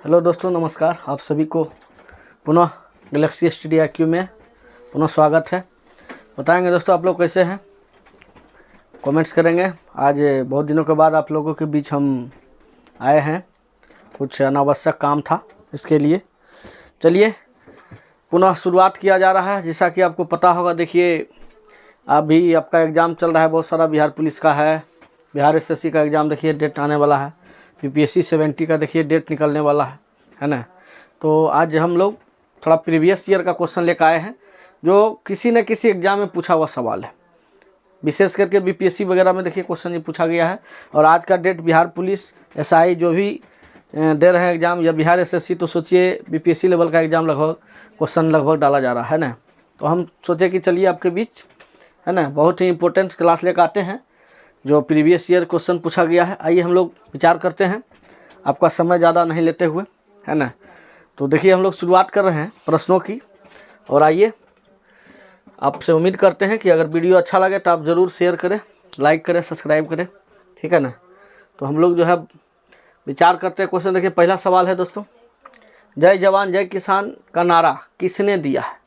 Hello दोस्तों, नमस्कार। आप सभी को पुनः गैलेक्सी स्टडी IQ में पुनः स्वागत है। बताएंगे दोस्तों आप लोग कैसे हैं, कमेंट्स करेंगे। आज बहुत दिनों के बाद आप लोगों के बीच हम आए हैं, कुछ अनावश्यक काम था इसके लिए। चलिए पुनः शुरुआत किया जा रहा है। जैसा कि आपको पता होगा, देखिए अभी आपका एग्ज़ाम चल रहा है, बहुत सारा बिहार पुलिस का है, बिहार SSC का एग्ज़ाम देखिए डेट आने वाला है, UPSC 70 का देखिए डेट निकलने वाला है ना। तो आज हम लोग थोड़ा प्रीवियस ईयर का क्वेश्चन लेकर आए हैं, जो किसी न किसी एग्ज़ाम में पूछा हुआ सवाल है। विशेष करके BPSC वगैरह में देखिए क्वेश्चन ये पूछा गया है। और आज का डेट बिहार पुलिस SI जो भी दे रहे हैं एग्ज़ाम, या बिहार SSC, तो सोचिए BPSC लेवल का एग्ज़ाम लगभग क्वेश्चन लगभग डाला जा रहा है ना। तो हम सोचे कि चलिए आपके बीच है ना बहुत ही इंपॉर्टेंट क्लास लेकर आते हैं, जो प्रीवियस ईयर क्वेश्चन पूछा गया है। आइए हम लोग विचार करते हैं, आपका समय ज़्यादा नहीं लेते हुए, है ना। तो देखिए हम लोग शुरुआत कर रहे हैं प्रश्नों की। और आइए, आपसे उम्मीद करते हैं कि अगर वीडियो अच्छा लगे तो आप ज़रूर शेयर करें, लाइक करें, सब्सक्राइब करें, ठीक है ना। तो हम लोग जो है विचार करते हैं क्वेश्चन। देखिए पहला सवाल है दोस्तों, जय जवान जय किसान का नारा किसने दिया है?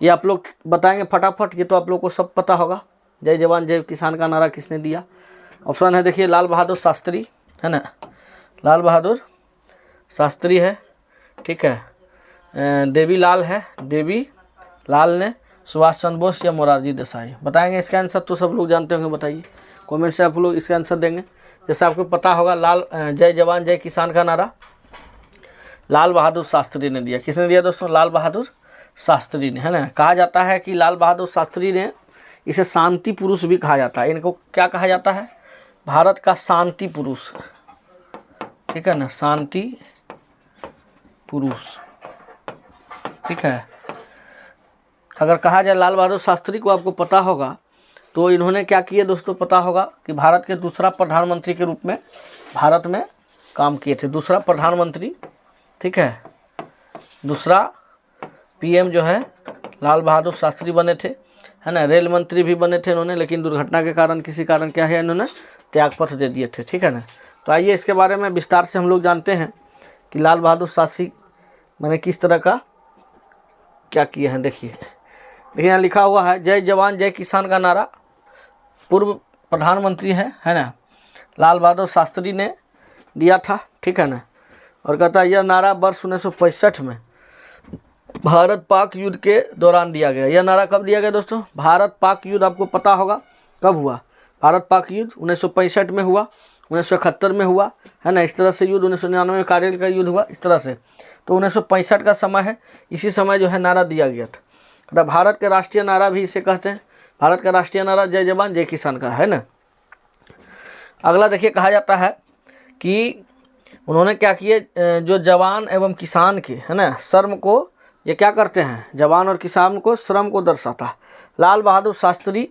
ये आप लोग बताएंगे फटाफट। ये तो आप लोग को सब पता होगा, जय जवान जय किसान का नारा किसने दिया। ऑप्शन है देखिए, लाल बहादुर शास्त्री, है ना, लाल बहादुर शास्त्री है, ठीक है। देवी लाल है, देवी लाल ने, सुभाष चंद्र बोस या मोरारजी देसाई। बताएंगे इसका आंसर तो सब लोग जानते होंगे, बताइए कमेंट से आप लोग इसका आंसर देंगे। जैसे आपको पता होगा, लाल जय जवान जय किसान का नारा लाल बहादुर शास्त्री ने दिया। किसने दिया दोस्तों? लाल बहादुर शास्त्री ने, है ना। कहा जाता है कि लाल बहादुर शास्त्री ने, इसे शांति पुरुष भी कहा जाता है। इनको क्या कहा जाता है? भारत का शांति पुरुष, ठीक है ना, शांति पुरुष, ठीक है। अगर कहा जाए लाल बहादुर शास्त्री को, आपको पता होगा तो इन्होंने क्या किए दोस्तों, पता होगा कि भारत के दूसरा प्रधानमंत्री के रूप में भारत में काम किए थे। दूसरा प्रधानमंत्री, ठीक है, दूसरा PM जो है लाल बहादुर शास्त्री बने थे, है ना। रेल मंत्री भी बने थे इन्होंने, लेकिन दुर्घटना के कारण, किसी कारण क्या है, इन्होंने त्यागपत्र दे दिए थे, ठीक है ना। तो आइए इसके बारे में विस्तार से हम लोग जानते हैं कि लाल बहादुर शास्त्री मैंने किस तरह का क्या किए हैं। देखिए यहाँ लिखा हुआ है, जय जवान जय किसान का नारा पूर्व प्रधानमंत्री है ना, लाल बहादुर शास्त्री ने दिया था, ठीक है ना। और कहता है यह नारा वर्ष 1965 में भारत पाक युद्ध के दौरान दिया गया। यह नारा कब दिया गया दोस्तों? भारत पाक युद्ध आपको पता होगा कब हुआ। भारत पाक युद्ध 1965 में हुआ, 1971 में हुआ, है ना। इस तरह से युद्ध 1999 में कारगिल का युद्ध हुआ, इस तरह से। तो 1965 का समय है, इसी समय जो है नारा दिया गया था। तो भारत का राष्ट्रीय नारा भी इसे कहते हैं। भारत का राष्ट्रीय नारा जय जवान जय किसान का, है ना। अगला देखिए, कहा जाता है कि उन्होंने क्या किए, जो जवान एवं किसान के, है ना, श्रम को, ये क्या करते हैं, जवान और किसान को श्रम को दर्शाता है। लाल बहादुर शास्त्री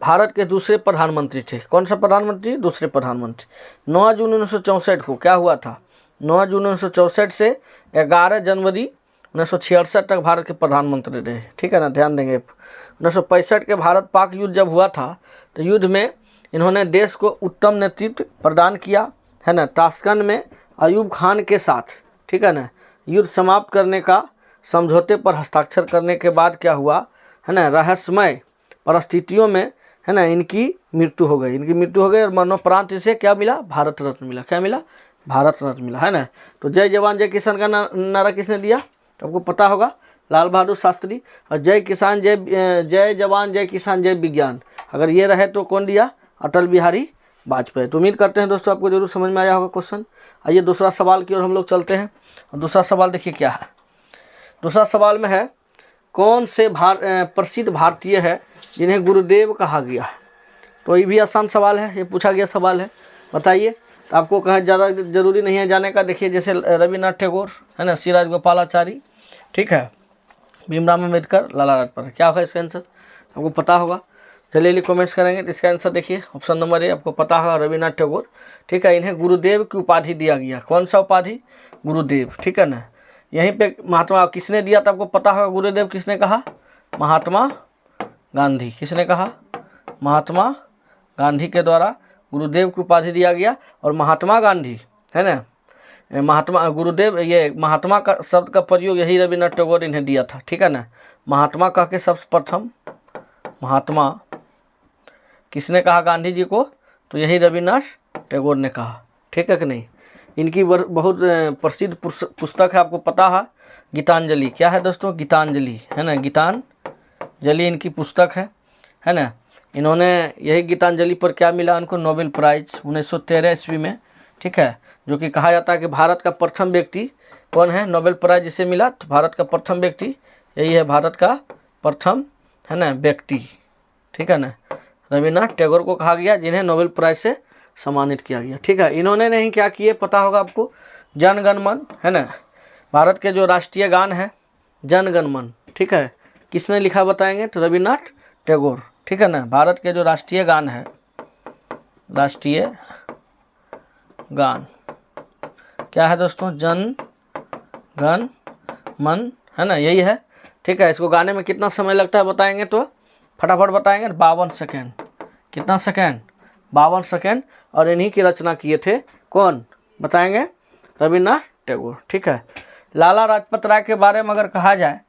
भारत के दूसरे प्रधानमंत्री थे। कौन सा प्रधानमंत्री? दूसरे प्रधानमंत्री। 9 जून 1964 को क्या हुआ था? 9 जून 1964 से 11 जनवरी 1966 तक भारत के प्रधानमंत्री रहे, ठीक है ना। ध्यान देंगे, 1965 के भारत पाक युद्ध जब हुआ था, तो युद्ध में इन्होंने देश को उत्तम नेतृत्व प्रदान किया, है ना। ताशकंद में अयूब खान के साथ, ठीक है ना, युद्ध समाप्त करने का समझौते पर हस्ताक्षर करने के बाद क्या हुआ, है ना, रहस्यमय परिस्थितियों में, है ना, इनकी मृत्यु हो गई। और मरणोपरांत इसे क्या मिला? भारत रत्न मिला। क्या मिला? भारत रत्न मिला, है ना। तो जय जवान जय किसान का नारा किसने दिया? तो आपको पता होगा, लाल बहादुर शास्त्री। और जय किसान जय जवान जय किसान जय विज्ञान, अगर ये रहे तो कौन दिया? अटल बिहारी वाजपेयी। तो उम्मीद करते हैं दोस्तों आपको जरूर समझ में आया होगा क्वेश्चन। आइए दूसरा सवाल की ओर हम लोग चलते हैं। और दूसरा सवाल देखिए क्या है। दूसरा सवाल में है, कौन से प्रसिद्ध भारतीय है जिन्हें गुरुदेव कहा गया है? तो ये भी आसान सवाल है, ये पूछा गया सवाल है, बताइए। तो आपको कहा ज़्यादा जरूरी नहीं है जाने का। देखिए जैसे रविन्द्रनाथ टैगोर, है ना, श्री राजगोपालाचारी, ठीक है, भीमराव अम्बेडकर, लाला लाजपत। क्या होगा इसका आंसर? आपको पता होगा, चलिए कमेंट्स करेंगे। तो इसका आंसर देखिए ऑप्शन नंबर ए, आपको पता होगा, रविन्द्रनाथ टैगोर, ठीक है। इन्हें गुरुदेव की उपाधि दिया गया। कौन सा उपाधि? गुरुदेव, ठीक है ना। यहीं पे महात्मा किसने दिया था? आपको पता होगा, गुरुदेव किसने कहा? महात्मा गांधी। किसने कहा? महात्मा गांधी के द्वारा गुरुदेव की उपाधि दिया गया। और महात्मा गांधी है ना, महात्मा गुरुदेव, ये महात्मा का शब्द का प्रयोग यही रविन्द्रनाथ टैगोर इन्हें दिया था, ठीक है ना। महात्मा कह के सर्वप्रथम महात्मा किसने कहा गांधी जी को, तो यही रविन्द्रनाथ टैगोर ने कहा, ठीक है कि नहीं। इनकी बहुत प्रसिद्ध पुस्तक है, आपको पता है, गीतांजलि। क्या है दोस्तों, गीतांजलि है ना, गीतांजलि इनकी पुस्तक है ना। इन्होंने यही गीतांजलि पर क्या मिला उनको, नोबेल प्राइज 1913 ईस्वी में, ठीक है। जो कि कहा जाता है कि भारत का प्रथम व्यक्ति कौन है, नोबेल प्राइज जिसे मिला, तो भारत का प्रथम व्यक्ति यही है, भारत का प्रथम है ना व्यक्ति, ठीक है ना, रविन्द्रनाथ टैगोर को कहा गया, जिन्हें नोबेल प्राइज से सम्मानित किया गया, ठीक है। इन्होंने नहीं क्या किए पता होगा आपको, जन गण मन है ना, भारत के जो राष्ट्रीय गान है जन गण मन, ठीक है, किसने लिखा बताएंगे, तो रविन्द्रनाथ टैगोर, ठीक है ना। भारत के जो राष्ट्रीय गान है, राष्ट्रीय गान क्या है दोस्तों, जन गण मन है ना, यही है, ठीक है। इसको गाने में कितना समय लगता है बताएंगे, तो फटाफट बताएंगे, 52 सेकेंड। कितना सेकेंड, 52 सेकेंड। और इन्हीं की रचना किए थे कौन बताएंगे, रविन्द्रनाथ टैगोर, ठीक है। लाला लाजपत राय के बारे में अगर कहा जाए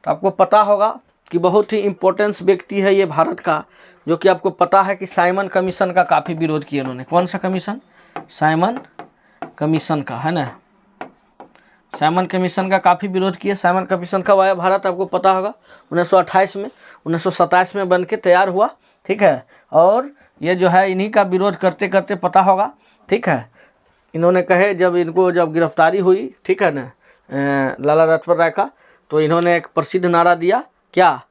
तो आपको पता होगा कि बहुत ही इम्पोर्टेंस व्यक्ति है ये भारत का, जो कि आपको पता है कि साइमन कमीशन का काफ़ी विरोध किया उन्होंने। कौन सा कमीशन, साइमन कमीशन का, है ना, साइमन कमीशन का काफ़ी विरोध किया। साइमन कमीशन कब आया भारत, आपको पता होगा 1928 में, 1927 में बन के तैयार हुआ, ठीक है। और ये जो है इन्हीं का विरोध करते करते पता होगा, ठीक है, इन्होंने कहे जब गिरफ्तारी हुई, ठीक है ना, लाला लाजपत राय का, तो इन्होंने एक प्रसिद्ध नारा दिया, क्या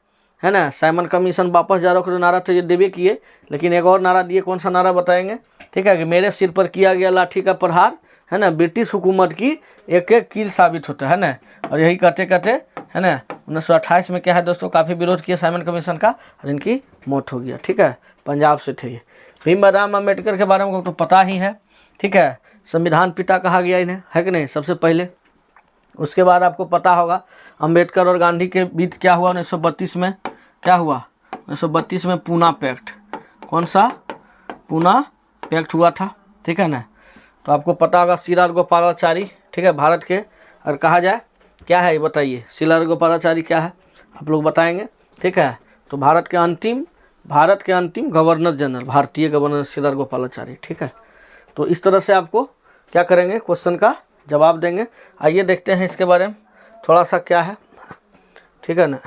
है ना, साइमन कमीशन वापस जा रहा नारा तो ये देवे किए, लेकिन एक और नारा दिए, कौन सा नारा बताएंगे, ठीक है, कि मेरे सिर पर किया गया लाठी का प्रहार है ना, ब्रिटिश हुकूमत की एक एक कील साबित होता है ना। और यही कहते कहते है ना 1928 में क्या है दोस्तों, काफ़ी विरोध किया साइमन कमीशन का, और इनकी मौत हो गया, ठीक है। पंजाब से थे ये। भीमराव अम्बेडकर के बारे में तो पता ही है, ठीक है, संविधान पिता कहा गया इन्हें, है कि नहीं, सबसे पहले। उसके बाद आपको पता होगा अम्बेडकर और गांधी के बीच क्या हुआ 1932 में, क्या हुआ 1932 में, पूना पैक्ट। कौन सा, पूना पैक्ट हुआ था, ठीक है ना। तो आपको पता होगा सी.आर. गोपालाचारी, ठीक है, भारत के, और कहा जाए क्या है ये बताइए, सी.आर. गोपालाचारी क्या है आप लोग बताएंगे, ठीक है। तो भारत के अंतिम गवर्नर जनरल, भारतीय गवर्नर सी.आर. गोपालाचारी, ठीक है। तो इस तरह से आपको क्या करेंगे, क्वेश्चन का जवाब देंगे। आइए देखते हैं इसके बारे में थोड़ा सा क्या है, ठीक है ना।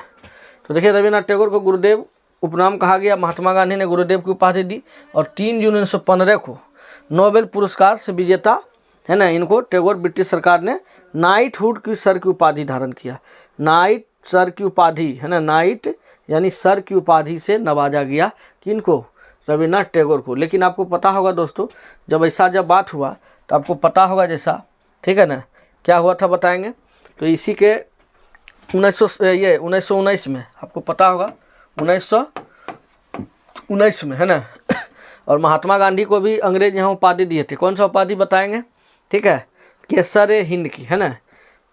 तो देखिए, रविन्द्रनाथ टैगोर को गुरुदेव उपनाम कहा गया, महात्मा गांधी ने गुरुदेव की उपाधि दी, और 3 जून 1915 को नोबेल पुरस्कार से विजेता है ना, इनको टैगोर ब्रिटिश सरकार ने नाइटहुड की सर की उपाधि धारण किया। नाइट सर की उपाधि है ना, नाइट यानी सर की उपाधि से नवाजा गया, किनको, रविन्द्रनाथ टैगोर को। लेकिन आपको पता होगा दोस्तों, जब बात हुआ तो आपको पता होगा जैसा, ठीक है ना, क्या हुआ था बताएंगे। तो इसी के 1919 में आपको पता होगा, 1919 में है ना। और महात्मा गांधी को भी अंग्रेज यहाँ उपाधि दिए थे, कौन सा उपाधि बताएंगे, ठीक है, केसर हिंद की, है ना,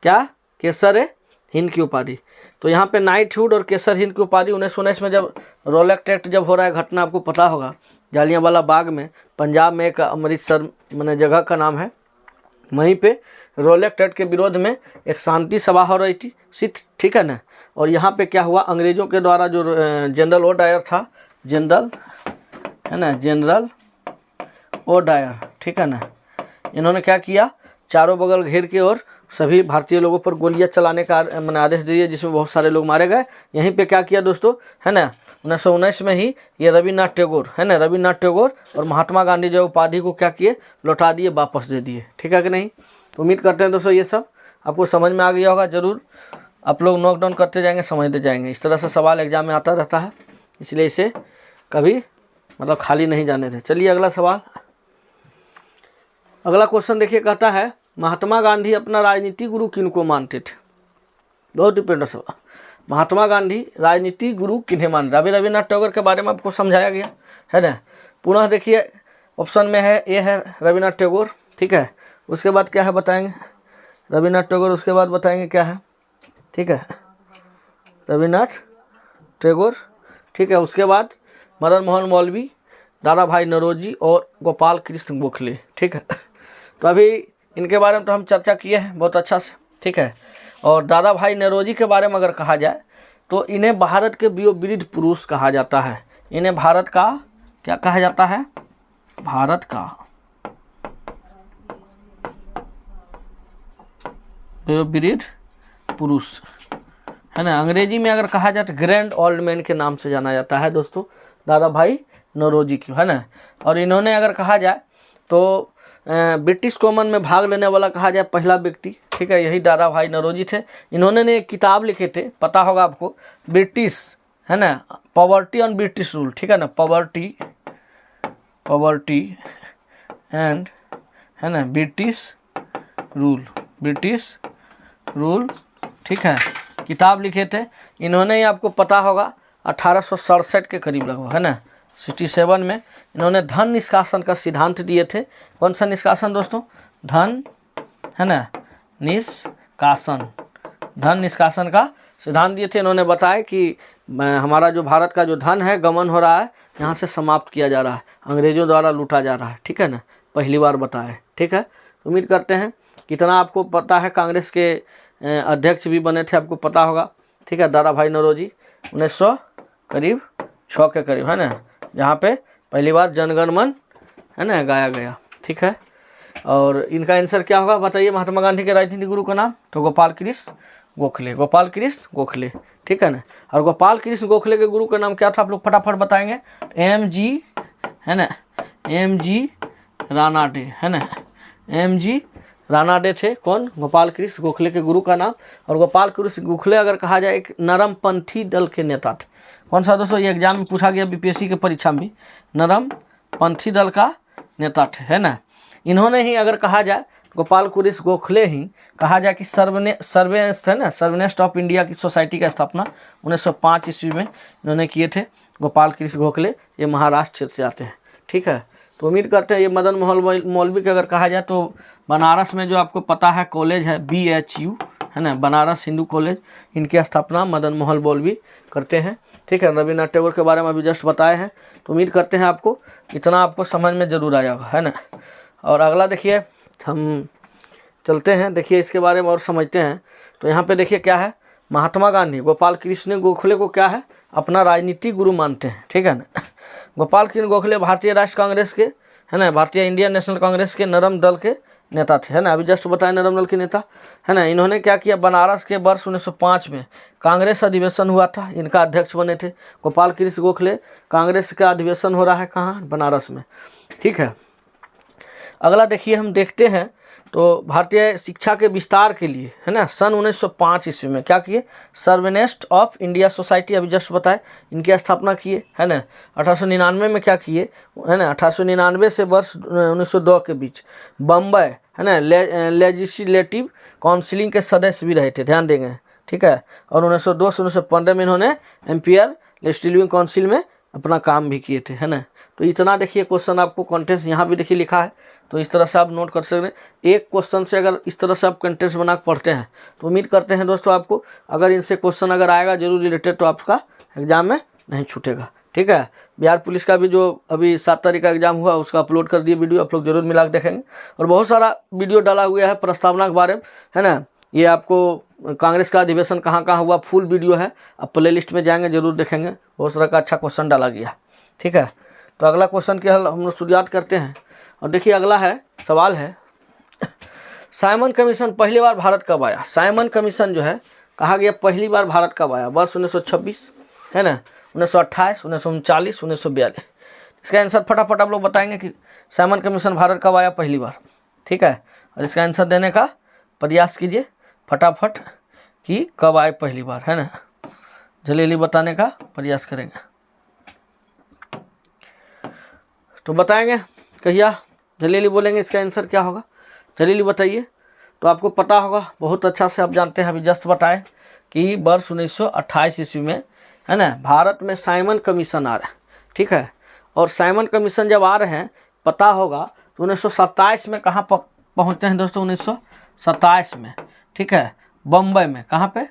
क्या, केसर हिंद की उपाधि। तो यहाँ पे नाइटहुड और केसर हिंद की उपाधि 1919 में जब रोलेक्ट एक्ट जब हो रहा है, घटना आपको पता होगा, जालियांवाला बाग में, पंजाब में एक अमृतसर मैंने जगह का नाम है, वहीं पे रोलेक्ट एक्ट के विरोध में एक शांति सभा हो रही थी, ठीक है ना। और यहाँ पे क्या हुआ, अंग्रेज़ों के द्वारा जो जनरल ओ डायर था, जनरल ओ डायर, ठीक है ना, इन्होंने क्या किया, चारों बगल घेर के और सभी भारतीय लोगों पर गोलियां चलाने का मैंने आदेश दिए, जिसमें बहुत सारे लोग मारे गए। यहीं पे क्या किया दोस्तों, है ना, 1919 में ही ये रविन्द्रनाथ टैगोर, है ना, रविन्द्रनाथ टैगोर और महात्मा गांधी जो उपाधि को क्या किए, लौटा दिए, वापस दे दिए, ठीक है कि नहीं। तो उम्मीद करते हैं दोस्तों ये सब आपको समझ में आ गया होगा। ज़रूर आप लोग नोट डाउन करते जाएंगे, समझते जाएंगे। इस तरह से सवाल एग्जाम में आता रहता है, इसलिए इसे कभी मतलब खाली नहीं जाने दें। चलिए अगला सवाल, अगला क्वेश्चन देखिए, कहता है महात्मा गांधी अपना राजनीतिक गुरु किनको मानते थे। बहुत इंपॉर्टेंट सवाल, महात्मा गांधी राजनीतिक गुरु किन्हें मानते। अभी रविन्द्रनाथ टैगोर के बारे में आपको समझाया गया है ना। पुनः देखिए ऑप्शन में है, ए है रविन्द्रनाथ टैगोर, ठीक है। उसके बाद क्या है बताएंगे, रविन्द्रनाथ टैगोर, उसके बाद बताएंगे क्या है, ठीक है, रविन्द्रनाथ टैगोर, ठीक है। उसके बाद मदन मोहन मौलवी, दादा भाई नौरोजी और गोपाल कृष्ण गोखले। ठीक है, तो अभी इनके बारे में तो हम चर्चा किए हैं बहुत अच्छा से। ठीक है, और दादा भाई नौरोजी के बारे में अगर कहा जाए तो इन्हें भारत के वयोवृद्ध पुरुष कहा जाता है। इन्हें भारत का क्या कहा जाता है? भारत का वयोवृद्ध पुरुष, है ना। अंग्रेजी में अगर कहा जाए तो ग्रैंड ओल्ड मैन के नाम से जाना जाता है दोस्तों दादा भाई नौरोजी की, है ना। और इन्होंने अगर कहा जाए तो ब्रिटिश कॉमन में भाग लेने वाला कहा जाए पहला व्यक्ति, ठीक है, यही दादा भाई नौरोजी थे। इन्होंने ने एक किताब लिखे थे, पता होगा आपको, ब्रिटिश, है ना, पॉवर्टी ऑन ब्रिटिश रूल, ठीक है ना, पॉवर्टी एंड, है ना, ब्रिटिश रूल, ठीक है, किताब लिखे थे इन्होंने। ही आपको पता होगा 1867 के करीब लगभग, है ना, 67 में इन्होंने धन निष्कासन का सिद्धांत दिए थे। कौन सा निष्कासन दोस्तों? धन, है ना, धन निष्कासन का सिद्धांत दिए थे। इन्होंने बताया कि हमारा जो भारत का जो धन है गमन हो रहा है, यहाँ से समाप्त किया जा रहा है, अंग्रेजों द्वारा लूटा जा रहा है। ठीक है ना, पहली बार बताया। ठीक है, उम्मीद करते हैं कितना आपको पता है। कांग्रेस के अध्यक्ष भी बने थे, आपको पता होगा। ठीक है, दादा भाई नौरोजी 1906 के करीब, है ना, जहाँ पे पहली बार जनगण मन, है ना, गाया गया। ठीक है, और इनका आंसर क्या होगा बताइए? महात्मा गांधी के राजनीतिक गुरु का नाम तो गोपाल कृष्ण गोखले। ठीक है ना, और गोपाल कृष्ण गोखले के गुरु का नाम क्या था? आप लोग फटाफट बताएंगे। MG, है ना, MG रानाडे, है ना, MG रानाडे थे। कौन? गोपाल कृष्ण गोखले के गुरु का नाम। और गोपाल कृष्ण गोखले अगर कहा जाए एक नरमपंथी दल के नेता थे। कौन सा दोस्तों? ये एग्जाम में पूछा गया, BPSC के परीक्षा में, नरमपंथी दल का नेता थे, है ना। इन्होंने ही अगर कहा जाए, गोपाल कृष्ण गोखले ही कहा जाए कि सर्वेनेस्ट ऑफ इंडिया की सोसाइटी का स्थापना 1905 ईस्वी में इन्होंने किए थे। गोपाल कृष्ण गोखले, ये महाराष्ट्र क्षेत्र से आते हैं। ठीक है, तो उम्मीद करते हैं ये मदन मोहन मौलवी का अगर कहा जाए तो बनारस में जो आपको पता है कॉलेज है BHU, है ना, बनारस हिंदू कॉलेज, इनकी स्थापना मदन मोहन मौलवी करते हैं। ठीक है, रविन्द्रनाथ टैगोर के बारे में अभी जस्ट बताए हैं। तो उम्मीद करते हैं आपको इतना आपको समझ में ज़रूर आया होगा, है ना। और अगला देखिए, हम चलते हैं, देखिए इसके बारे में और समझते हैं। तो यहाँ पे देखिए क्या है, महात्मा गांधी गोपाल कृष्ण गोखले को क्या है? अपना राजनीतिक गुरु मानते हैं। ठीक है ना। गोपाल कृष्ण गोखले भारतीय राष्ट्र कांग्रेस के, है ना, भारतीय इंडियन नेशनल कांग्रेस के नरम दल के नेता थे, है ना, अभी जस्ट बताए नरम दल के नेता, है ना। इन्होंने क्या किया? बनारस के वर्ष 1905 में कांग्रेस अधिवेशन हुआ था, इनका अध्यक्ष बने थे गोपाल कृष्ण गोखले। कांग्रेस का अधिवेशन हो रहा है कहाँ? बनारस में। ठीक है, अगला देखिए, हम देखते हैं तो भारतीय शिक्षा के विस्तार के लिए, है ना, सन 1905 ईस्वी में क्या किए? सर्वेनेस्ट ऑफ इंडिया सोसाइटी, अभी जस्ट बताए, इनकी स्थापना किए, है ना। 1899 में क्या किए, है ना, 1899 से वर्ष 1902 के बीच बम्बई, है ना, लेजिस्लेटिव काउंसिलिंग के सदस्य भी रहे थे, ध्यान देंगे। ठीक है, और 1902 से 1915 में इन्होंने एम्पियर लेजिस्लेटिव काउंसिल में अपना काम भी किए थे, है ना। तो इतना देखिए क्वेश्चन आपको कंटेंट यहाँ भी देखिए लिखा है, तो इस तरह से आप नोट कर सकते हैं। एक क्वेश्चन से अगर इस तरह से आप कंटेंट बना के पढ़ते हैं तो उम्मीद करते हैं दोस्तों आपको अगर इनसे क्वेश्चन अगर आएगा जरूर रिलेटेड तो आपका एग्जाम में नहीं छूटेगा। ठीक है, बिहार पुलिस का भी जो अभी 7 तारीख का एग्जाम हुआ उसका अपलोड कर दिए वीडियो, आप लोग जरूर मिला के देखेंगे। और बहुत सारा वीडियो डाला हुआ है प्रस्तावना के बारे में, है ना। ये आपको कांग्रेस का अधिवेशन कहाँ कहाँ हुआ फुल वीडियो है, आप प्ले लिस्ट में जाएंगे जरूर देखेंगे, बहुत सारा का अच्छा क्वेश्चन डाला गया। ठीक है, तो अगला क्वेश्चन के हल हम लोग शुरुआत करते हैं। और देखिए अगला है, सवाल है, साइमन कमीशन पहली बार भारत कब आया? साइमन कमीशन जो है कहा गया पहली बार भारत कब आया? वर्ष 1926, है ना, 1928, 1939, 1942। इसका आंसर फटाफट आप लोग बताएंगे कि साइमन कमीशन भारत कब आया पहली बार। ठीक है, और इसका आंसर देने का प्रयास कीजिए फटाफट कि कब आए पहली बार, है ना, जल्दी बताने का प्रयास करेंगे। तो बताएंगे कहिया, जल्दी बोलेंगे इसका आंसर क्या होगा, जल्दी बताइए। तो आपको पता होगा बहुत अच्छा से, आप जानते हैं, अभी जस्ट बताएं कि वर्ष 1928 ईस्वी में, है ना, भारत में साइमन कमीशन आ रहा है। ठीक है, और साइमन कमीशन जब आ रहे हैं पता होगा तो 1927 में कहाँ पहुँचते हैं दोस्तों? 1927 में, ठीक है, बम्बई में, कहाँ पे?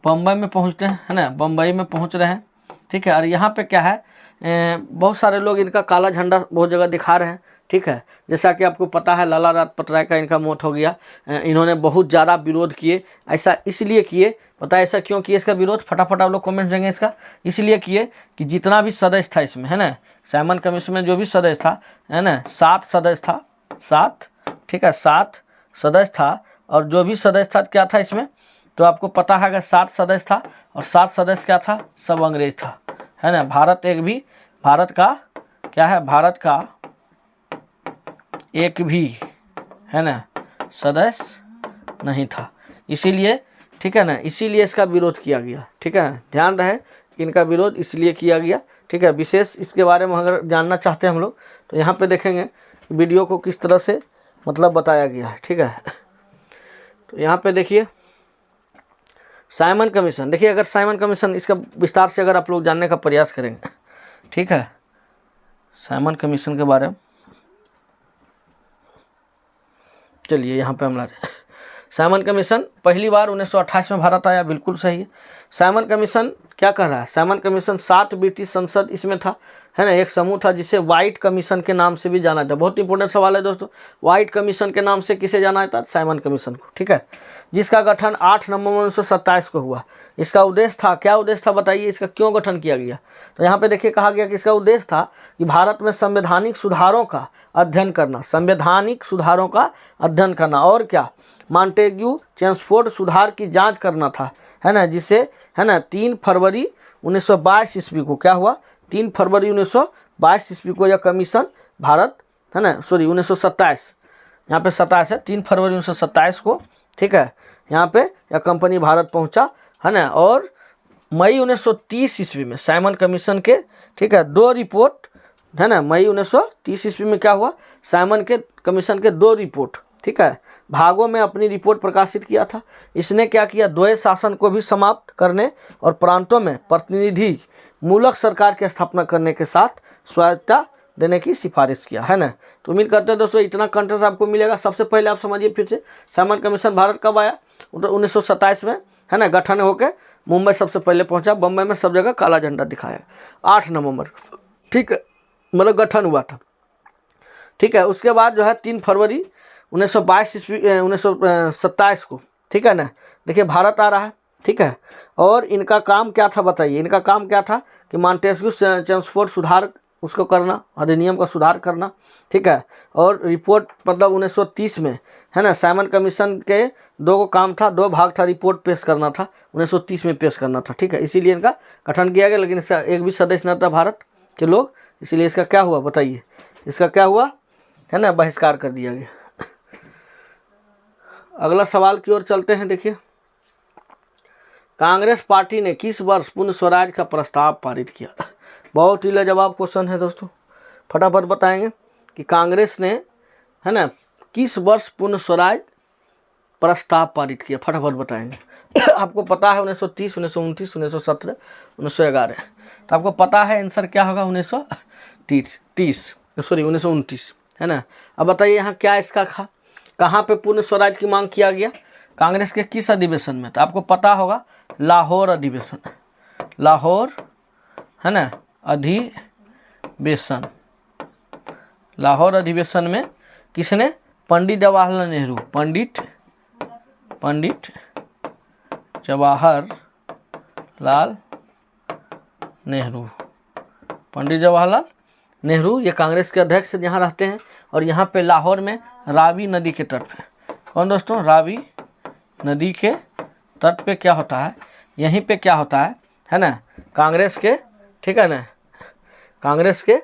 बम्बई में पहुँचते हैं, है ना, बम्बई में पहुँच रहे हैं। ठीक है, और यहाँ पे क्या है, बहुत सारे लोग इनका काला झंडा बहुत जगह दिखा रहे हैं, ठीक है। जैसा कि आपको पता है लाला लाजपत राय का इनका मौत हो गया, इन्होंने बहुत ज़्यादा विरोध किए। ऐसा इसलिए किए, पता है ऐसा क्यों किए इसका विरोध, फटाफट आप लोग कमेंट देंगे इसका। इसलिए किए कि जितना भी सदस्य था इसमें, है ना, साइमन कमीशन में जो भी सदस्य था, है ना, 7 सदस्य था, 7, ठीक है, 7 सदस्य था। और जो भी सदस्य था क्या था इसमें, तो आपको पता है अगर 7 सदस्य था और 7 सदस्य क्या था, सब अंग्रेज था, है ना। भारत का क्या है, भारत का एक भी, है ना, सदस्य नहीं था। इसीलिए, ठीक है ना, इसीलिए इसका विरोध किया गया, ठीक है। ध्यान रहे इनका विरोध इसलिए किया गया, ठीक है। विशेष इसके बारे में अगर जानना चाहते हैं हम लोग तो यहाँ पे देखेंगे वीडियो को किस तरह से मतलब बताया गया है, ठीक है। तो यहाँ पे देखिए साइमन कमीशन, देखिए अगर साइमन कमीशन इसका विस्तार से अगर आप लोग जानने का प्रयास करेंगे, ठीक है, साइमन कमीशन के बारे में चलिए यहाँ पे हम ला रहे हैं। साइमन कमीशन पहली बार 1928 में भारत आया, बिल्कुल सही है। साइमन कमीशन क्या कर रहा है, साइमन कमीशन 7 ब्रिटिश संसद इसमें था, है ना, एक समूह था जिसे व्हाइट कमीशन के नाम से भी जाना जाता है। बहुत इंपॉर्टेंट सवाल है दोस्तों, व्हाइट कमीशन के नाम से किसे जाना जाता है, साइमन कमीशन को, ठीक है। जिसका गठन 8 नवंबर 1927 को हुआ। इसका उद्देश्य था, क्या उद्देश्य था बताइए, इसका क्यों गठन किया गया। तो यहाँ पे देखिए कहा गया कि इसका उद्देश्य था कि भारत में संवैधानिक सुधारों का अध्ययन करना, संवैधानिक सुधारों का अध्ययन करना, और क्या, मॉन्टेग्यू चेम्सफोर्ड सुधार की जांच करना था, है ना, जिसे, है ना, 3 फरवरी 1922 ईस्वी को क्या हुआ, 3 फरवरी 1922 ईस्वी को यह कमीशन भारत, है ना, सॉरी 1927, यहाँ पे 27 है, 3 फरवरी 1927 को, ठीक है, यहाँ पे यह कंपनी भारत पहुँचा, है ना। और मई 1930 ईस्वी में साइमन कमीशन के, ठीक है, 2 रिपोर्ट, है ना, मई 1930 ईस्वी में क्या हुआ, साइमन के कमीशन के 2 रिपोर्ट, ठीक है, भागों में अपनी रिपोर्ट प्रकाशित किया था। इसने क्या किया, द्वैध शासन को भी समाप्त करने और प्रांतों में प्रतिनिधि मूलक सरकार की स्थापना करने के साथ स्वायत्तता देने की सिफारिश किया, है ना। तो उम्मीद करते हैं दोस्तों इतना कंटेंट आपको मिलेगा। सबसे पहले आप समझिए फिर से, साइमन कमीशन भारत कब आया, 1927 में, है ना, गठन होकर मुंबई सबसे पहले पहुंचा। बम्बई में सब जगह काला झंडा दिखाया 8 नवंबर, ठीक है, मतलब गठन हुआ था, ठीक है। उसके बाद जो है 3 फरवरी 1922 ईस्वी 1927 को, ठीक है ना, देखिए भारत आ रहा है, ठीक है। और इनका काम क्या था बताइए, इनका काम क्या था कि मॉन्टेग्यू चेम्सफोर्ड सुधार उसको करना, अधिनियम का सुधार करना, ठीक है। और रिपोर्ट मतलब 1930 में, है ना, साइमन कमीशन के 2 काम था, 2 भाग था, रिपोर्ट पेश करना था, 1930 में पेश करना था, ठीक है। इसीलिए इनका गठन किया गया, लेकिन इसका एक भी सदस्य न था भारत के लोग, इसीलिए इसका क्या हुआ बताइए, इसका क्या हुआ, है ना, बहिष्कार कर दिया गया। अगला सवाल की ओर चलते हैं। देखिए कांग्रेस पार्टी ने किस वर्ष पूर्ण स्वराज का प्रस्ताव पारित किया। बहुत ही लाजवाब क्वेश्चन है दोस्तों, फटाफट बताएंगे कि कांग्रेस ने, है ना, किस वर्ष पूर्ण स्वराज प्रस्ताव पारित किया, फटाफट बताएंगे। आपको पता है 1930, 1929, 1917, 1911, तो आपको पता है आंसर क्या होगा, 1929, है ना। अब बताइए यहाँ क्या इसका कहाँ पे पूर्ण स्वराज की मांग किया गया, कांग्रेस के किस अधिवेशन में, तो आपको पता होगा लाहौर अधिवेशन, लाहौर, है ना, अधिवेशन, लाहौर अधिवेशन में किसने, पंडित जवाहरलाल नेहरू, पंडित जवाहरलाल नेहरू, पंडित जवाहरलाल नेहरू ये कांग्रेस के अध्यक्ष यहाँ रहते हैं। और यहाँ पे लाहौर में रावी नदी के तट पे, कौन दोस्तों, रावी नदी के तट पे क्या होता है, यहीं पे क्या होता है ना, कांग्रेस के, ठीक है ना, कांग्रेस के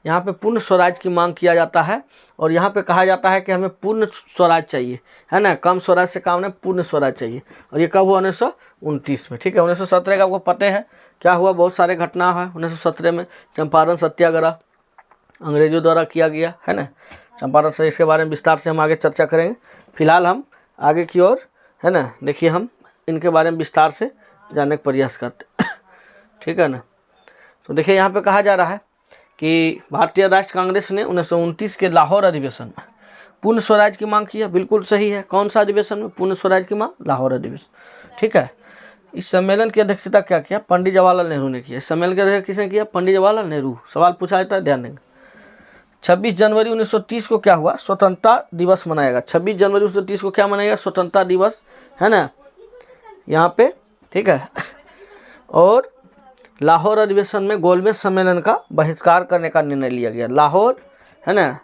यहाँ पे पूर्ण स्वराज की मांग किया जाता है। और यहाँ पे कहा जाता है कि हमें पूर्ण स्वराज चाहिए, है ना, कम स्वराज से काम नहीं, पूर्ण स्वराज चाहिए। और ये कब हुआ, 1929 में, ठीक है। 1917 का आपको पता है क्या हुआ, बहुत सारे घटना है 1917 में, चंपारण सत्याग्रह अंग्रेजों द्वारा किया गया, है ना, चंपारण से, इसके बारे में विस्तार से हम आगे चर्चा करेंगे। फिलहाल हम आगे की ओर, है ना, देखिए हम इनके बारे में विस्तार से जानने का प्रयास करते ठीक है ना। तो देखिए यहाँ पे कहा जा रहा है कि भारतीय राष्ट्र कांग्रेस ने 1929 के लाहौर अधिवेशन में पूर्ण स्वराज की मांग की है, बिल्कुल सही है। कौन सा अधिवेशन में पूर्ण स्वराज की मांग, लाहौर अधिवेशन, ठीक है। इस सम्मेलन की अध्यक्षता क्या किया? पंडित जवाहरलाल नेहरू ने किया। इस सम्मेलन की अध्यक्षता किसने किया? पंडित जवाहरलाल नेहरू। सवाल पूछा जाता है, ध्यान देंगे। 26 जनवरी 1930 को क्या हुआ? स्वतंत्रता दिवस मनाएगा। 26 जनवरी 1930 को क्या मनाएगा? स्वतंत्रता दिवस, है ना, यहाँ पे, ठीक है। और लाहौर अधिवेशन में गोलमेज सम्मेलन का बहिष्कार करने का निर्णय लिया गया। लाहौर, है ना,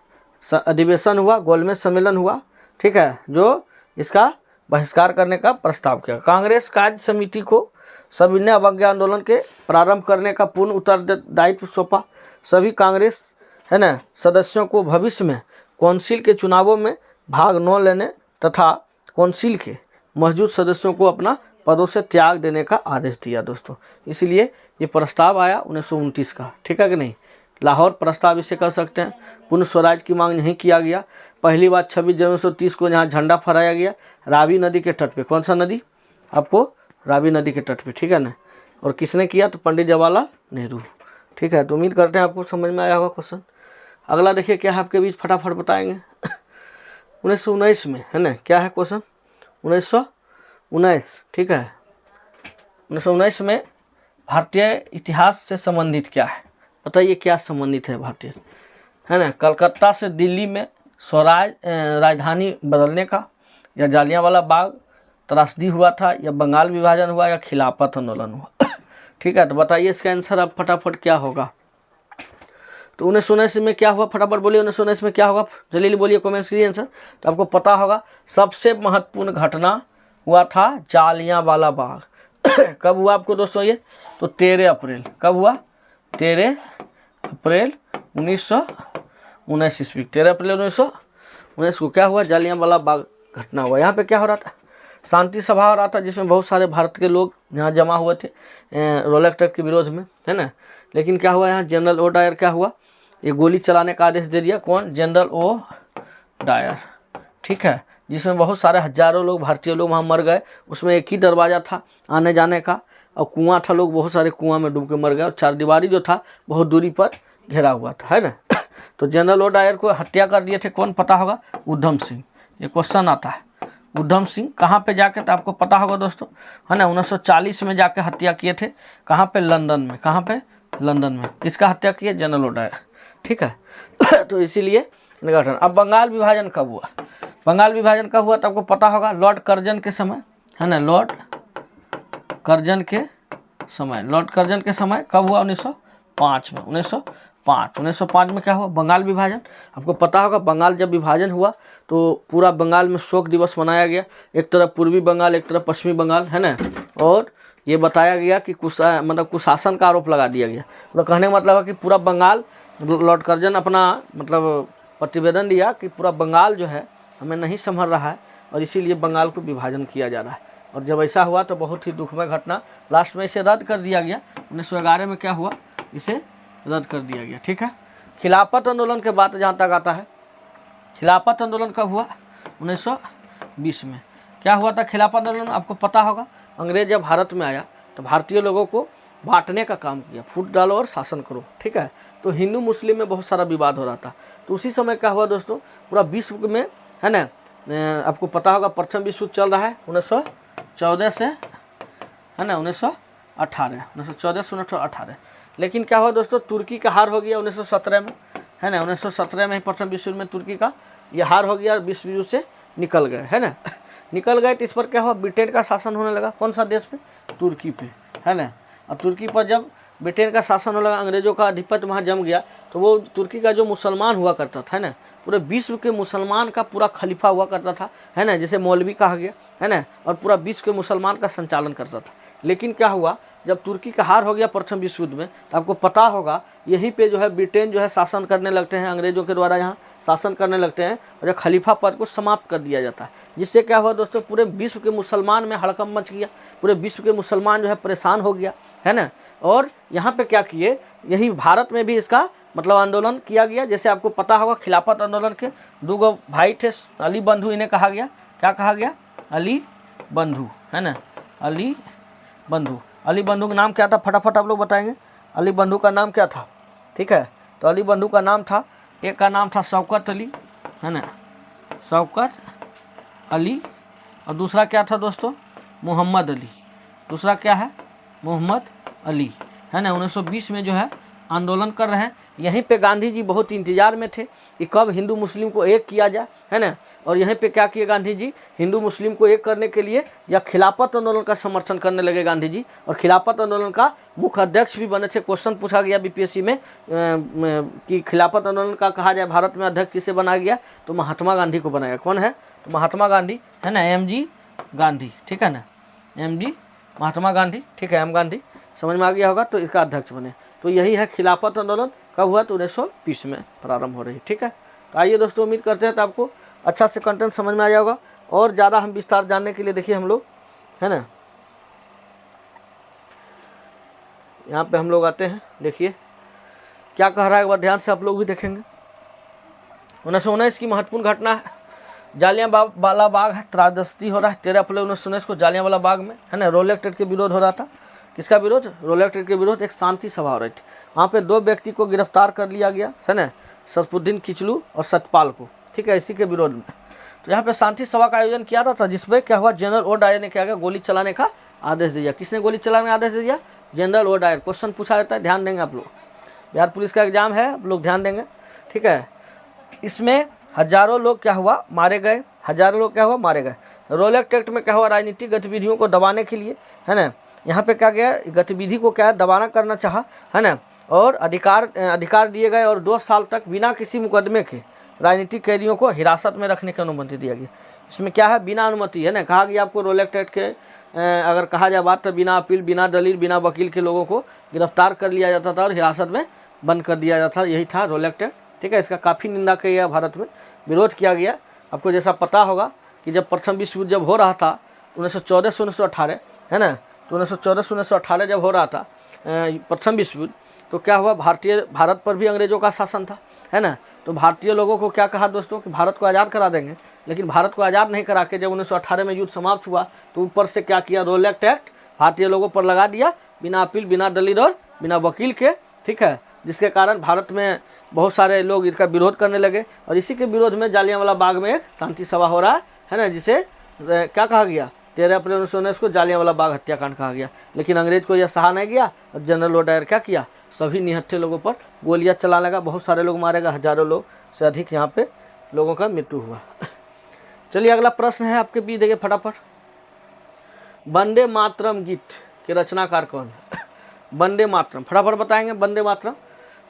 अधिवेशन हुआ, गोलमेज सम्मेलन हुआ, ठीक है, जो इसका बहिष्कार करने का प्रस्ताव किया। कांग्रेस कार्य समिति को सविनय अवज्ञा आंदोलन के प्रारंभ करने का पूर्ण उत्तरदायित्व सौंपा। सभी कांग्रेस, है ना, सदस्यों को भविष्य में कौंसिल के चुनावों में भाग न लेने तथा कौंसिल के मौजूद सदस्यों को अपना पदों से त्याग देने का आदेश दिया दोस्तों। इसलिए ये प्रस्ताव आया 1929 का, ठीक है कि नहीं। लाहौर प्रस्ताव इसे कर सकते हैं। पूर्ण स्वराज की मांग नहीं किया गया। पहली बार 26 जनवरी 1930 को यहाँ झंडा फहराया गया रावी नदी के तट पे। कौन सा नदी? आपको रावी नदी के तट पे, ठीक है ना। और किसने किया? तो पंडित जवाहरलाल नेहरू, ठीक है। तो उम्मीद करते हैं आपको समझ में आया होगा क्वेश्चन। अगला देखिए क्या है आपके बीच, फटाफट बताएंगे। 1919 में, है ना, क्या है क्वेश्चन? 1919, ठीक है। 1919 में भारतीय इतिहास से संबंधित क्या है? बताइए क्या संबंधित है भारतीय, है ना। कलकत्ता से दिल्ली में स्वराज राजधानी बदलने का, या जालियांवाला बाग त्रासदी हुआ था, या बंगाल विभाजन हुआ, या खिलाफत आंदोलन हुआ? ठीक है, तो बताइए इसका आंसर अब फटाफट क्या होगा। तो 1919 में क्या हुआ? फटाफट बोलिए 1919 में क्या होगा, जल्दी बोलिए, कमेंट्स कीजिए आंसर। तो आपको पता होगा सबसे महत्वपूर्ण घटना हुआ था जालियांवाला बाग। कब हुआ आपको दोस्तों ये? तो 13 अप्रैल। कब हुआ? 13 अप्रैल 1919 ईस्वी। 13 अप्रैल 1919 को क्या हुआ? जालियांवाला बाग घटना हुआ। यहाँ पे क्या हो रहा था? शांति सभा हो रहा था, जिसमें बहुत सारे भारत के लोग यहाँ जमा हुए थे रॉलेट एक्ट के विरोध में, है ना। लेकिन क्या हुआ यहाँ? जनरल ओ डायर क्या हुआ? ये गोली चलाने का आदेश दे दिया। कौन? जनरल ओ डायर, ठीक है, जिसमें बहुत सारे हजारों लोग, भारतीय लोग वहाँ मर गए। उसमें एक ही दरवाज़ा था आने जाने का, और कुआं था, लोग बहुत सारे कुआं में डूब के मर गए, और चारदीवारी जो था बहुत दूरी पर घेरा हुआ था, है ना। तो जनरल ओ डायर को हत्या कर दिए थे। कौन? पता होगा, उधम सिंह। ये क्वेश्चन आता है, उधम सिंह कहाँ पे जाके, तो आपको पता होगा दोस्तों, है ना, 1940 में जाके हत्या किए थे। कहाँ पे? लंदन में। कहाँ पे? लंदन में। किसका हत्या किए? जनरल ओ डायर, ठीक है। तो इसीलिए गठन। अब बंगाल विभाजन कब हुआ? बंगाल विभाजन कब हुआ? तो आपको पता होगा लॉर्ड कर्जन के समय, है ना, लॉर्ड कर्जन के समय। लॉर्ड कर्जन के समय कब हुआ? 1905 में। 1905 में क्या हुआ? बंगाल विभाजन। आपको पता होगा बंगाल जब विभाजन हुआ तो पूरा बंगाल में शोक दिवस मनाया गया। एक तरफ पूर्वी बंगाल, एक तरफ पश्चिमी बंगाल, है ना। और ये बताया गया कि कुशासन का आरोप लगा दिया गया। मतलब कहने का मतलब है कि पूरा बंगाल, लॉर्ड कर्जन अपना मतलब प्रतिवेदन दिया कि पूरा बंगाल जो है हमें नहीं संभल रहा है, और इसीलिए बंगाल को विभाजन किया जा रहा है। और जब ऐसा हुआ तो बहुत ही दुखमय घटना, लास्ट में इसे रद्द कर दिया गया। 1911 में क्या हुआ? इसे रद्द कर दिया गया, ठीक है। खिलाफत आंदोलन के बाद जहाँ तक आता है, खिलाफत आंदोलन कब हुआ? 1920 में। क्या हुआ था खिलाफत आंदोलन? आपको पता होगा अंग्रेज जब भारत में आया तो भारतीय लोगों को बांटने का काम किया, फूट डालो और शासन करो, ठीक है। तो हिंदू मुस्लिम में बहुत सारा विवाद हो रहा था। तो उसी समय क्या हुआ दोस्तों, पूरा विश्व में, है ना, आपको पता होगा प्रथम विश्व युद्ध चल रहा है 1914 से, है ना, 1918, 1914 से 1918। लेकिन क्या हुआ दोस्तों, तुर्की का हार हो गया 1917 में, है ना। 1917 में ही प्रथम विश्व युद्ध में तुर्की का ये हार हो गया, विश्व युद्ध से निकल गए, है ना। निकल गए तो इस पर क्या हुआ? ब्रिटेन का शासन होने लगा। कौन सा देश पे? तुर्की पे, है ना। और तुर्की पर जब ब्रिटेन का शासन होने लगा, अंग्रेजों का आधिपत्य वहाँ जम गया, तो वो तुर्की का जो मुसलमान हुआ करता था, है ना, पूरे विश्व के मुसलमान का पूरा खलीफा हुआ करता था, है ना, जैसे मौलवी कहा गया, है ना, और पूरा विश्व के मुसलमान का संचालन करता था। लेकिन क्या हुआ, जब तुर्की का हार हो गया प्रथम विश्व युद्ध में, तो आपको पता होगा यहीं पे जो है ब्रिटेन जो है शासन करने लगते हैं, अंग्रेजों के द्वारा यहाँ शासन करने लगते हैं, और खलीफा पद को समाप्त कर दिया जाता है। जिससे क्या हुआ दोस्तों, पूरे विश्व के मुसलमान में हड़कंप मच गया, पूरे विश्व के मुसलमान जो है परेशान हो गया, है ना। और यहाँ पे क्या किए, यही भारत में भी इसका मतलब आंदोलन किया गया। जैसे आपको पता होगा खिलाफत आंदोलन के दो गो भाई थे, अली बंधु, इन्हें कहा गया, क्या कहा गया? अली बंधु, है ना, अली बंधु। अली बंधु का नाम क्या था? फटाफट आप लोग बताएंगे, अली बंधु का नाम क्या था? ठीक है, तो अली बंधु का नाम था, एक का नाम था शौकत अली, है ना, शौकत अली, और दूसरा क्या था दोस्तों? मोहम्मद अली, दूसरा क्या है मोहम्मद अली, है ना। 1920 में जो है आंदोलन कर रहे हैं। यहीं पे गांधी जी बहुत इंतजार में थे कि कब हिंदू मुस्लिम को एक किया जाए, है ना। और यहीं पे क्या किए गांधी जी, हिंदू मुस्लिम को एक करने के लिए या खिलाफत आंदोलन का समर्थन करने लगे गांधी जी, और खिलाफत आंदोलन का मुख्य अध्यक्ष भी बने थे। क्वेश्चन पूछा गया बीपीएससी में कि खिलाफत आंदोलन का कहा जाए भारत में अध्यक्ष किसे बनाया गया, तो महात्मा गांधी को बनाया। कौन है, तो महात्मा गांधी, है ना, एम.जी. गांधी, ठीक है ना, एम.जी. महात्मा गांधी, ठीक है, एम गांधी, समझ में आ गया होगा। तो इसका अध्यक्ष बने। तो यही है खिलाफत आंदोलन कब हुआ, तो 1920 में प्रारंभ हो रही, ठीक है। तो आइए दोस्तों, उम्मीद करते हैं तो आपको अच्छा से कंटेंट समझ में आ जाएगा। और ज़्यादा हम विस्तार जानने के लिए देखिए हम लोग, है ना, यहाँ पे हम लोग आते हैं। देखिए क्या कह रहा है, एक बार ध्यान से आप लोग भी देखेंगे। 1919 की महत्वपूर्ण घटना है, जालियांवाला बाग है, त्रासदी हो रहा है 13 अप्रैल 1919 को जालियांवाला बाग में, है ना। रोलेक्ट एक्ट के विरोध हो रहा था। किसका विरोध, रोलेक्ट एक्ट के विरोध। एक शांति सभा हो रही थी, वहाँ पे 2 व्यक्ति को गिरफ्तार कर लिया गया, है ना, सरफुद्दीन किचलू और सतपाल को, ठीक है, इसी के विरोध में। तो यहाँ पे शांति सभा का आयोजन किया था जिसमें क्या हुआ, जनरल ओ डायर ने क्या किया, गोली चलाने का आदेश दिया। किसने गोली चलाने का आदेश दिया, जनरल ओ डायर। क्वेश्चन पूछा जाता है, ध्यान देंगे आप लोग, बिहार पुलिस का एग्जाम है, आप लोग ध्यान देंगे, ठीक है। इसमें हजारों लोग क्या हुआ, मारे गए, हजारों लोग क्या हुआ, मारे गए। रोलेक्ट एक्ट में क्या हुआ, राजनीतिक गतिविधियों को दबाने के लिए, है ना, यहाँ पे क्या गया, गतिविधि को क्या दबाना करना चाहा, है ना, और अधिकार दिए गए, और 2 साल तक बिना किसी मुकदमे के राजनीतिक कैदियों को हिरासत में रखने की अनुमति दिया गया। इसमें क्या है, बिना अनुमति, है ना, कहा गया आपको रोलेक्ट एक्ट के अगर कहा जाए बात, तो बिना अपील, बिना दलील, बिना वकील के लोगों को गिरफ्तार कर लिया जाता था और हिरासत में बंद कर दिया जाता था। यही था रोलेक्ट एक्ट, ठीक है। इसका काफ़ी निंदा किया गया, भारत में विरोध किया गया। आपको जैसा पता होगा कि जब प्रथम विश्व युद्ध जब हो रहा था 1914 से 1918, है ना, तो 1914 से 1918 जब हो रहा था प्रथम विश्व युद्ध, तो क्या हुआ, भारत पर भी अंग्रेजों का शासन था, है ना। तो भारतीय लोगों को क्या कहा दोस्तों कि भारत को आज़ाद करा देंगे, लेकिन भारत को आज़ाद नहीं करा के जब 1918 में युद्ध समाप्त हुआ, तो ऊपर से क्या किया, रोलेक्ट एक्ट भारतीय लोगों पर लगा दिया, बिना अपील, बिना दलील और बिना वकील के, ठीक है। जिसके कारण भारत में बहुत सारे लोग इसका विरोध करने लगे, और इसी के विरोध में जालियांवाला बाग में एक शांति सभा हो रहा है ना, जिसे क्या कहा गया, 13 अप्रैल 1919 को जालियांवाला बाग हत्याकांड कहा गया। लेकिन अंग्रेज को यह सहा नहीं गया, और जनरल ओ डायर क्या किया, सभी निहत्थे लोगों पर गोलियां चलाने लगा। बहुत सारे लोग मारे गए, हजारों लोग से अधिक यहाँ पे लोगों का मृत्यु हुआ। चलिए अगला प्रश्न है आपके बीच, देखिए फटाफट। वंदे मातरम गीत के रचनाकार कौन है? वंदे मातरम फटाफट बताएंगे। वंदे मातरम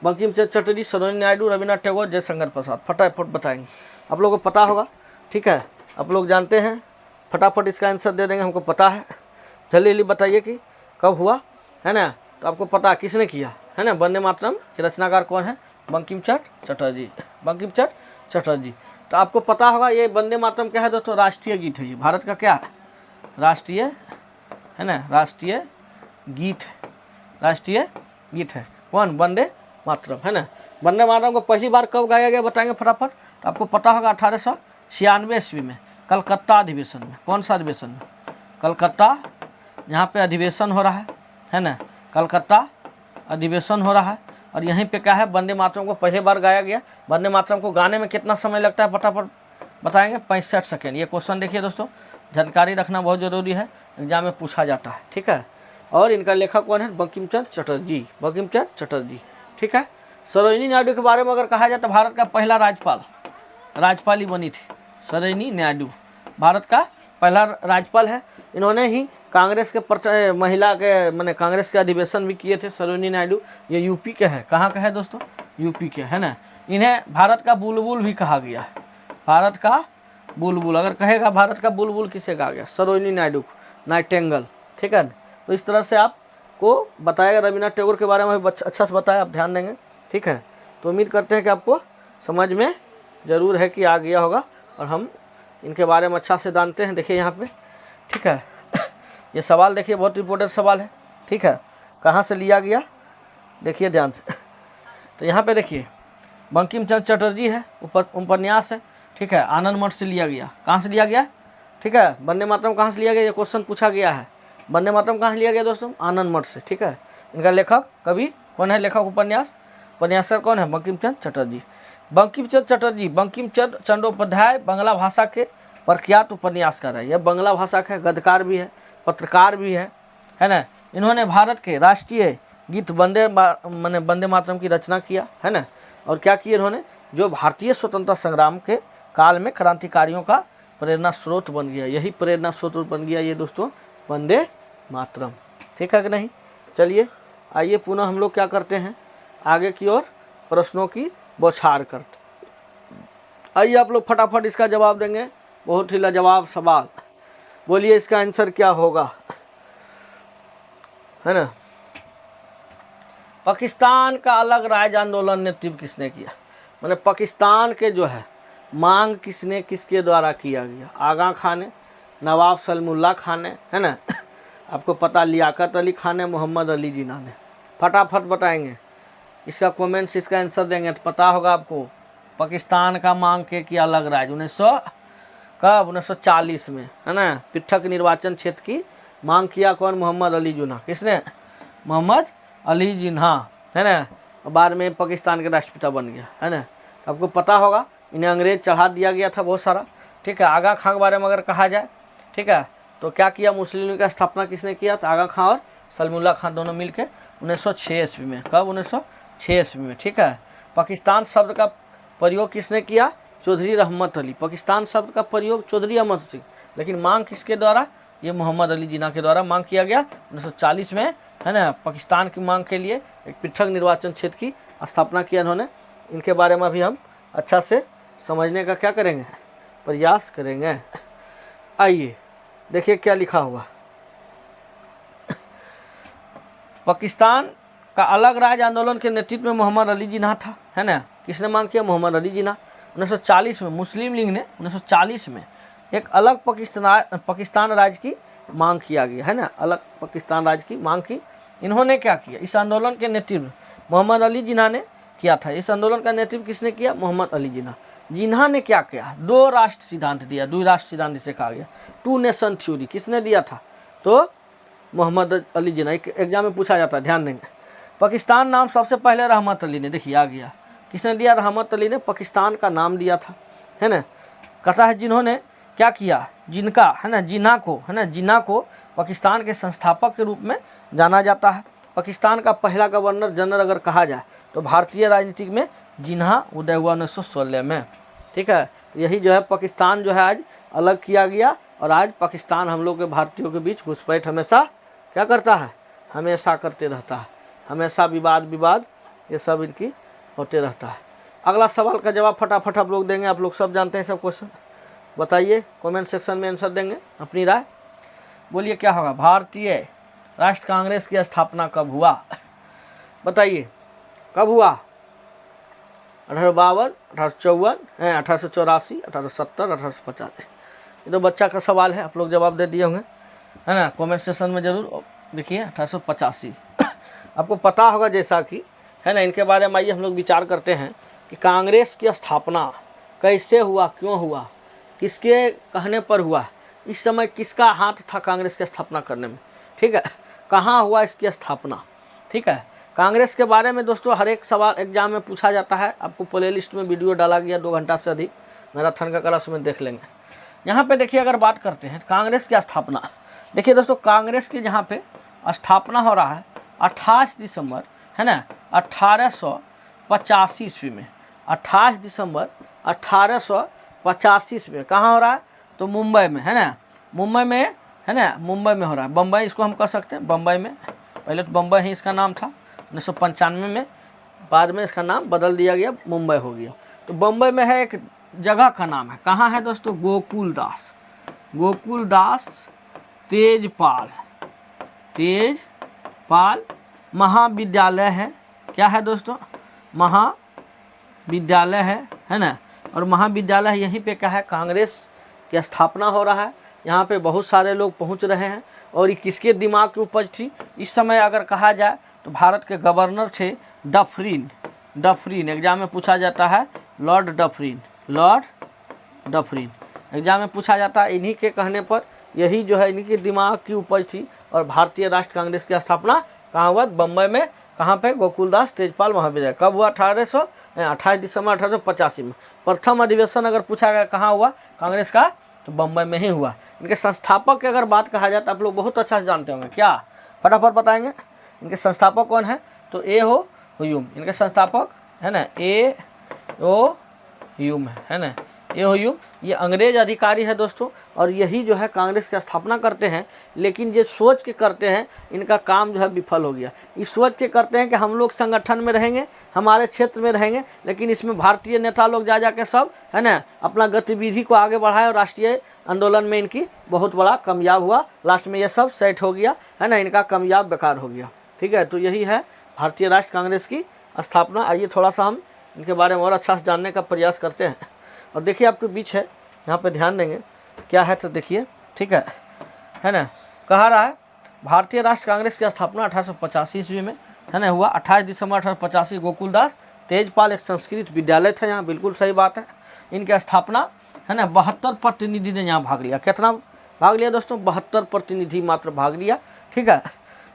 बंकिम चंद्र चटर्जी, सरोजिनी नायडू, रविन्द्रनाथ टैगोर, जयशंकर प्रसाद। फटाफट बताएंगे, आप लोगों को पता होगा, ठीक है, आप लोग जानते हैं, फटाफट इसका आंसर दे देंगे, हमको पता है। जल्दी जल्दी बताइए कि कब हुआ, है ना, तो आपको पता किसने किया, है ना। वंदे मातरम के रचनाकार कौन है? बंकिम चंद्र चटर्जी, बंकिम चंद्र चटर्जी। तो आपको पता होगा ये वंदे मातरम क्या है दोस्तों, राष्ट्रीय गीत है। ये भारत का क्या है, राष्ट्रीय, है ना, राष्ट्रीय गीत है, राष्ट्रीय गीत है। कौन? वंदे मातरम, है ना। वंदे मातरम को पहली बार कब गाया गया बताएंगे फटाफट। तो आपको पता होगा 1896 ईस्वी में, कलकत्ता अधिवेशन में। कौन सा अधिवेशन में? कलकत्ता, यहाँ पे अधिवेशन हो रहा है ना, कलकत्ता अधिवेशन हो रहा है। और यहीं पे क्या है, वंदे मातरम को पहली बार गाया गया। वंदे मातरम को गाने में कितना समय लगता है फटाफट बताएंगे? 65 सेकेंड। ये क्वेश्चन देखिए दोस्तों, जानकारी रखना बहुत ज़रूरी है, एग्जाम में पूछा जाता है, ठीक है। और इनका लेखक कौन है? बंकिम चंद्र चटर्जी, बंकिम चंद्र चटर्जी, ठीक है। सरोजिनी नायडू के बारे में अगर कहा जाए तो भारत का पहला राज्यपाल ही बनी थी सरोजिनी नायडू, भारत का पहला राज्यपाल है। इन्होंने ही कांग्रेस के महिला के मैंने कांग्रेस के अधिवेशन भी किए थे सरोजिनी नायडू। ये यूपी के है, कहाँ के है दोस्तों? यूपी के, है ना। इन्हें भारत का बुलबुल भी कहा गया है, भारत का बुलबुल। अगर कहेगा भारत का बुलबुल किसे कहा गया? सरोजिनी नायडू को, नाइटिंगेल, ठीक है। तो इस तरह से आपको बताएगा। रविन्द्रनाथ टैगोर के बारे में अच्छा से बताया, आप ध्यान देंगे, ठीक है। तो उम्मीद करते हैं कि आपको समझ में ज़रूर है कि आ गया होगा, और हम इनके बारे में अच्छा से जानते हैं। देखिए यहाँ पे, ठीक है, ये सवाल देखिए बहुत इंपॉर्टेंट सवाल है, ठीक है। कहाँ से लिया गया देखिए ध्यान से। तो यहाँ पे देखिए बंकिम चंद्र चटर्जी है, उपन्यास है, ठीक है, आनंद मठ से लिया गया। कहाँ से लिया गया? ठीक है। वंदे मातरम कहाँ से लिया गया? ये क्वेश्चन पूछा गया है। वंदे मातरम कहाँ से लिया गया दोस्तों? आनंद मठ से, ठीक है। इनका लेखक कवि कौन है? लेखक उपन्यासकार कौन है? बंकिम चंद्र चटर्जी। बंकिम चंद्र चटर्जी, बंकिम चंद्र चट्टोपाध्याय बांग्ला भाषा के प्रख्यात उपन्यासकार है। यह बांग्ला भाषा का गद्यकार भी है, पत्रकार भी है, है ना। इन्होंने भारत के राष्ट्रीय गीत वंदे मातरम की रचना किया, है ना। और क्या किया इन्होंने, जो भारतीय स्वतंत्रता संग्राम के काल में क्रांतिकारियों का प्रेरणा स्रोत बन गया, यही प्रेरणा स्रोत बन गया ये दोस्तों वंदे मातरम। ठीक है कि नहीं। चलिए आइए पुनः हम लोग क्या करते हैं, आगे की ओर प्रश्नों की बौछार करते। आइए आप लोग फटाफट इसका जवाब देंगे, बहुत ही लाजवाब सवाल। बोलिए इसका आंसर क्या होगा, है ना। पाकिस्तान का अलग राज्य आंदोलन नेतृत्व किसने किया, मैंने पाकिस्तान के जो है मांग किसके द्वारा किया गया। आगा खान ने, नवाब सलीमुल्लाह खान ने, है ना। आपको पता लियाकत अली खान ने, मोहम्मद अली जिन्ना ने। फटाफट बताएंगे इसका कमेंट्स, इसका आंसर देंगे तो पता होगा आपको। पाकिस्तान का मांग के किया अलग राज्य 1940 में, है ना। पृथक निर्वाचन क्षेत्र की मांग किया कौन, मोहम्मद अली जिन्ना। किसने, मोहम्मद अली जिन्ना, है ना। बाद में पाकिस्तान के राष्ट्रपिता बन गया, है ना। आपको पता होगा इन्हें अंग्रेज चढ़ा दिया गया था बहुत सारा। ठीक है, आगा खां के बारे में अगर कहा जाए, ठीक है, तो क्या किया, मुस्लिम लीग का स्थापना किसने किया, तो आगा खां और सलीमुल्लाह खान दोनों मिलकर 1906 ईस्वी में। कब, 1906 ईस्वी में। ठीक है। पाकिस्तान शब्द का प्रयोग किसने किया, चौधरी रहमत अली। पाकिस्तान शब्द का प्रयोग चौधरी रहमत सिंह, लेकिन मांग किसके द्वारा, ये मोहम्मद अली जिन्ना के द्वारा मांग किया गया 1940 में, है ना। पाकिस्तान की मांग के लिए एक पृथक निर्वाचन क्षेत्र की स्थापना किया इन्होंने। इनके बारे में भी हम अच्छा से समझने का क्या करेंगे, प्रयास करेंगे। आइए देखिए क्या लिखा हुआ। पाकिस्तान का अलग राज्य आंदोलन के नेतृत्व में मोहम्मद अली जिन्ना था, है ना। किसने मांग किया, मोहम्मद अली जिन्ना। 1940 में मुस्लिम लीग ने 1940 में एक अलग पाकिस्तान राज्य की मांग किया गया, है ना। अलग पाकिस्तान राज्य की मांग की। इन्होंने क्या किया, इस आंदोलन के नेतृत्व मोहम्मद अली जिन्ना ने किया था। इस आंदोलन का नेतृत्व किसने किया, मोहम्मद अली जिन्ना। जिन्ना ने क्या किया, 2 राष्ट्र सिद्धांत दिया। 2 राष्ट्र सिद्धांत जिसे कहा गया, 2 नेशन थ्योरी किसने दिया था, तो मोहम्मद अली जिन्ना। एग्जाम में पूछा जाता है, ध्यान देंगे। पाकिस्तान नाम सबसे पहले रहमत अली ने, देखिए आ गया, किसने दिया, रहमत अली ने पाकिस्तान का नाम दिया था, है ना। कहता है जिन्होंने क्या किया, जिनका, है ना, जिन्ना को, है ना, जिन्ना को पाकिस्तान के संस्थापक के रूप में जाना जाता है। पाकिस्तान का पहला गवर्नर जनरल अगर कहा जाए तो भारतीय राजनीति में जिन्ना उदय हुआ 1916 में। ठीक है, यही जो है पाकिस्तान जो है आज अलग किया गया, और आज पाकिस्तान हम लोग के भारतीयों के बीच घुसपैठ हमेशा क्या करता है, हमेशा करते रहता है। हमेशा विवाद ये सब इनकी होते रहता है। अगला सवाल का जवाब फटाफट आप लोग देंगे, आप लोग सब जानते हैं सब क्वेश्चन। बताइए, कमेंट सेक्शन में आंसर देंगे अपनी राय। बोलिए क्या होगा, भारतीय राष्ट्र कांग्रेस की स्थापना कब हुआ, बताइए कब हुआ। 1852, 1854, 1884, 1870, 1850। ये तो बच्चा का सवाल है, आप लोग जवाब दे दिए होंगे, है ना। कमेंट सेक्शन में जरूर देखिए। 1885 आपको पता होगा, जैसा कि, है ना। इनके बारे में आइए हम लोग विचार करते हैं कि कांग्रेस की स्थापना कैसे हुआ, क्यों हुआ, किसके कहने पर हुआ, इस समय किसका हाथ था कांग्रेस की स्थापना करने में। ठीक है, कहाँ हुआ इसकी स्थापना। ठीक है, कांग्रेस के बारे में दोस्तों हर एक सवाल एग्जाम में पूछा जाता है। आपको प्ले लिस्ट में वीडियो डाला गया 2 घंटा से अधिक, मैराथन का क्लास में देख लेंगे। यहाँ पे देखिए, अगर बात करते हैं कांग्रेस की स्थापना, देखिए दोस्तों कांग्रेस की जहाँ पे स्थापना हो रहा है 28 दिसंबर, है ना, 1885 ईस्वी में। 28 दिसंबर 1885 ईस्वी में कहाँ हो रहा है, तो मुंबई में, है ना। मुंबई में, है ना, मुंबई में हो रहा है। बम्बई इसको हम कह सकते हैं, बम्बई में। पहले तो बम्बई ही इसका नाम था 1995 में, बाद में इसका नाम बदल दिया गया, मुंबई हो गया। तो बम्बई में है, एक जगह का नाम है, कहाँ है दोस्तों, गोकुलदास तेजपाल महाविद्यालय है। क्या है दोस्तों, महाविद्यालय है ना। और महाविद्यालय यहीं पे क्या है, कांग्रेस की स्थापना हो रहा है। यहाँ पे बहुत सारे लोग पहुँच रहे हैं। और ये किसके दिमाग की उपज थी, इस समय अगर कहा जाए तो भारत के गवर्नर थे डफरिन। एग्जाम में पूछा जाता है लॉर्ड डफरिन एग्जाम में पूछा जाता है। इन्हीं के कहने पर, यही जो है इन्हीं के दिमाग की उपज थी। और भारतीय राष्ट्र कांग्रेस की स्थापना कहाँ हुआ, बम्बई में। कहाँ पे, गोकुलदास तेजपाल महाविद्यालय। कब हुआ, 28 दिसंबर 1885 में। प्रथम अधिवेशन अगर पूछा गया कहाँ हुआ कांग्रेस का, तो बम्बई में ही हुआ। इनके संस्थापक की अगर बात कहा जाए तो आप लोग बहुत अच्छा से जानते होंगे, क्या, फटाफट बताएंगे। इनके संस्थापक कौन है? तो ए हो ह्यूम, इनके संस्थापक है ना ए ओ ह्यूम है ना, ए ओ ह्यूम। ये अंग्रेज अधिकारी है दोस्तों, और यही जो है कांग्रेस की स्थापना करते हैं। लेकिन ये सोच के करते हैं, इनका काम जो है विफल हो गया। इस सोच के करते हैं कि हम लोग संगठन में रहेंगे, हमारे क्षेत्र में रहेंगे, लेकिन इसमें भारतीय नेता लोग जा के सब है ना अपना गतिविधि को आगे बढ़ाए, और राष्ट्रीय आंदोलन में इनकी बहुत बड़ा कामयाब हुआ। लास्ट में ये सब सेट हो गया है ना, इनका कामयाब बेकार हो गया। ठीक है, तो यही है भारतीय राष्ट्र कांग्रेस की स्थापना। आइए थोड़ा सा हम इनके बारे में और अच्छा से जानने का प्रयास करते हैं। और देखिए आपके बीच है, यहाँ पे ध्यान देंगे क्या है तो देखिए। ठीक है ना, कहा रहा है भारतीय राष्ट्र कांग्रेस की स्थापना 1885 ईस्वी में है ना हुआ। 28 दिसंबर 1885 गोकुलदास तेजपाल एक संस्कृत विद्यालय था यहाँ, बिल्कुल सही बात है। इनकी स्थापना है ना 72 प्रतिनिधि ने यहाँ भाग लिया। कितना भाग लिया दोस्तों? 72 प्रतिनिधि मात्र भाग लिया। ठीक है,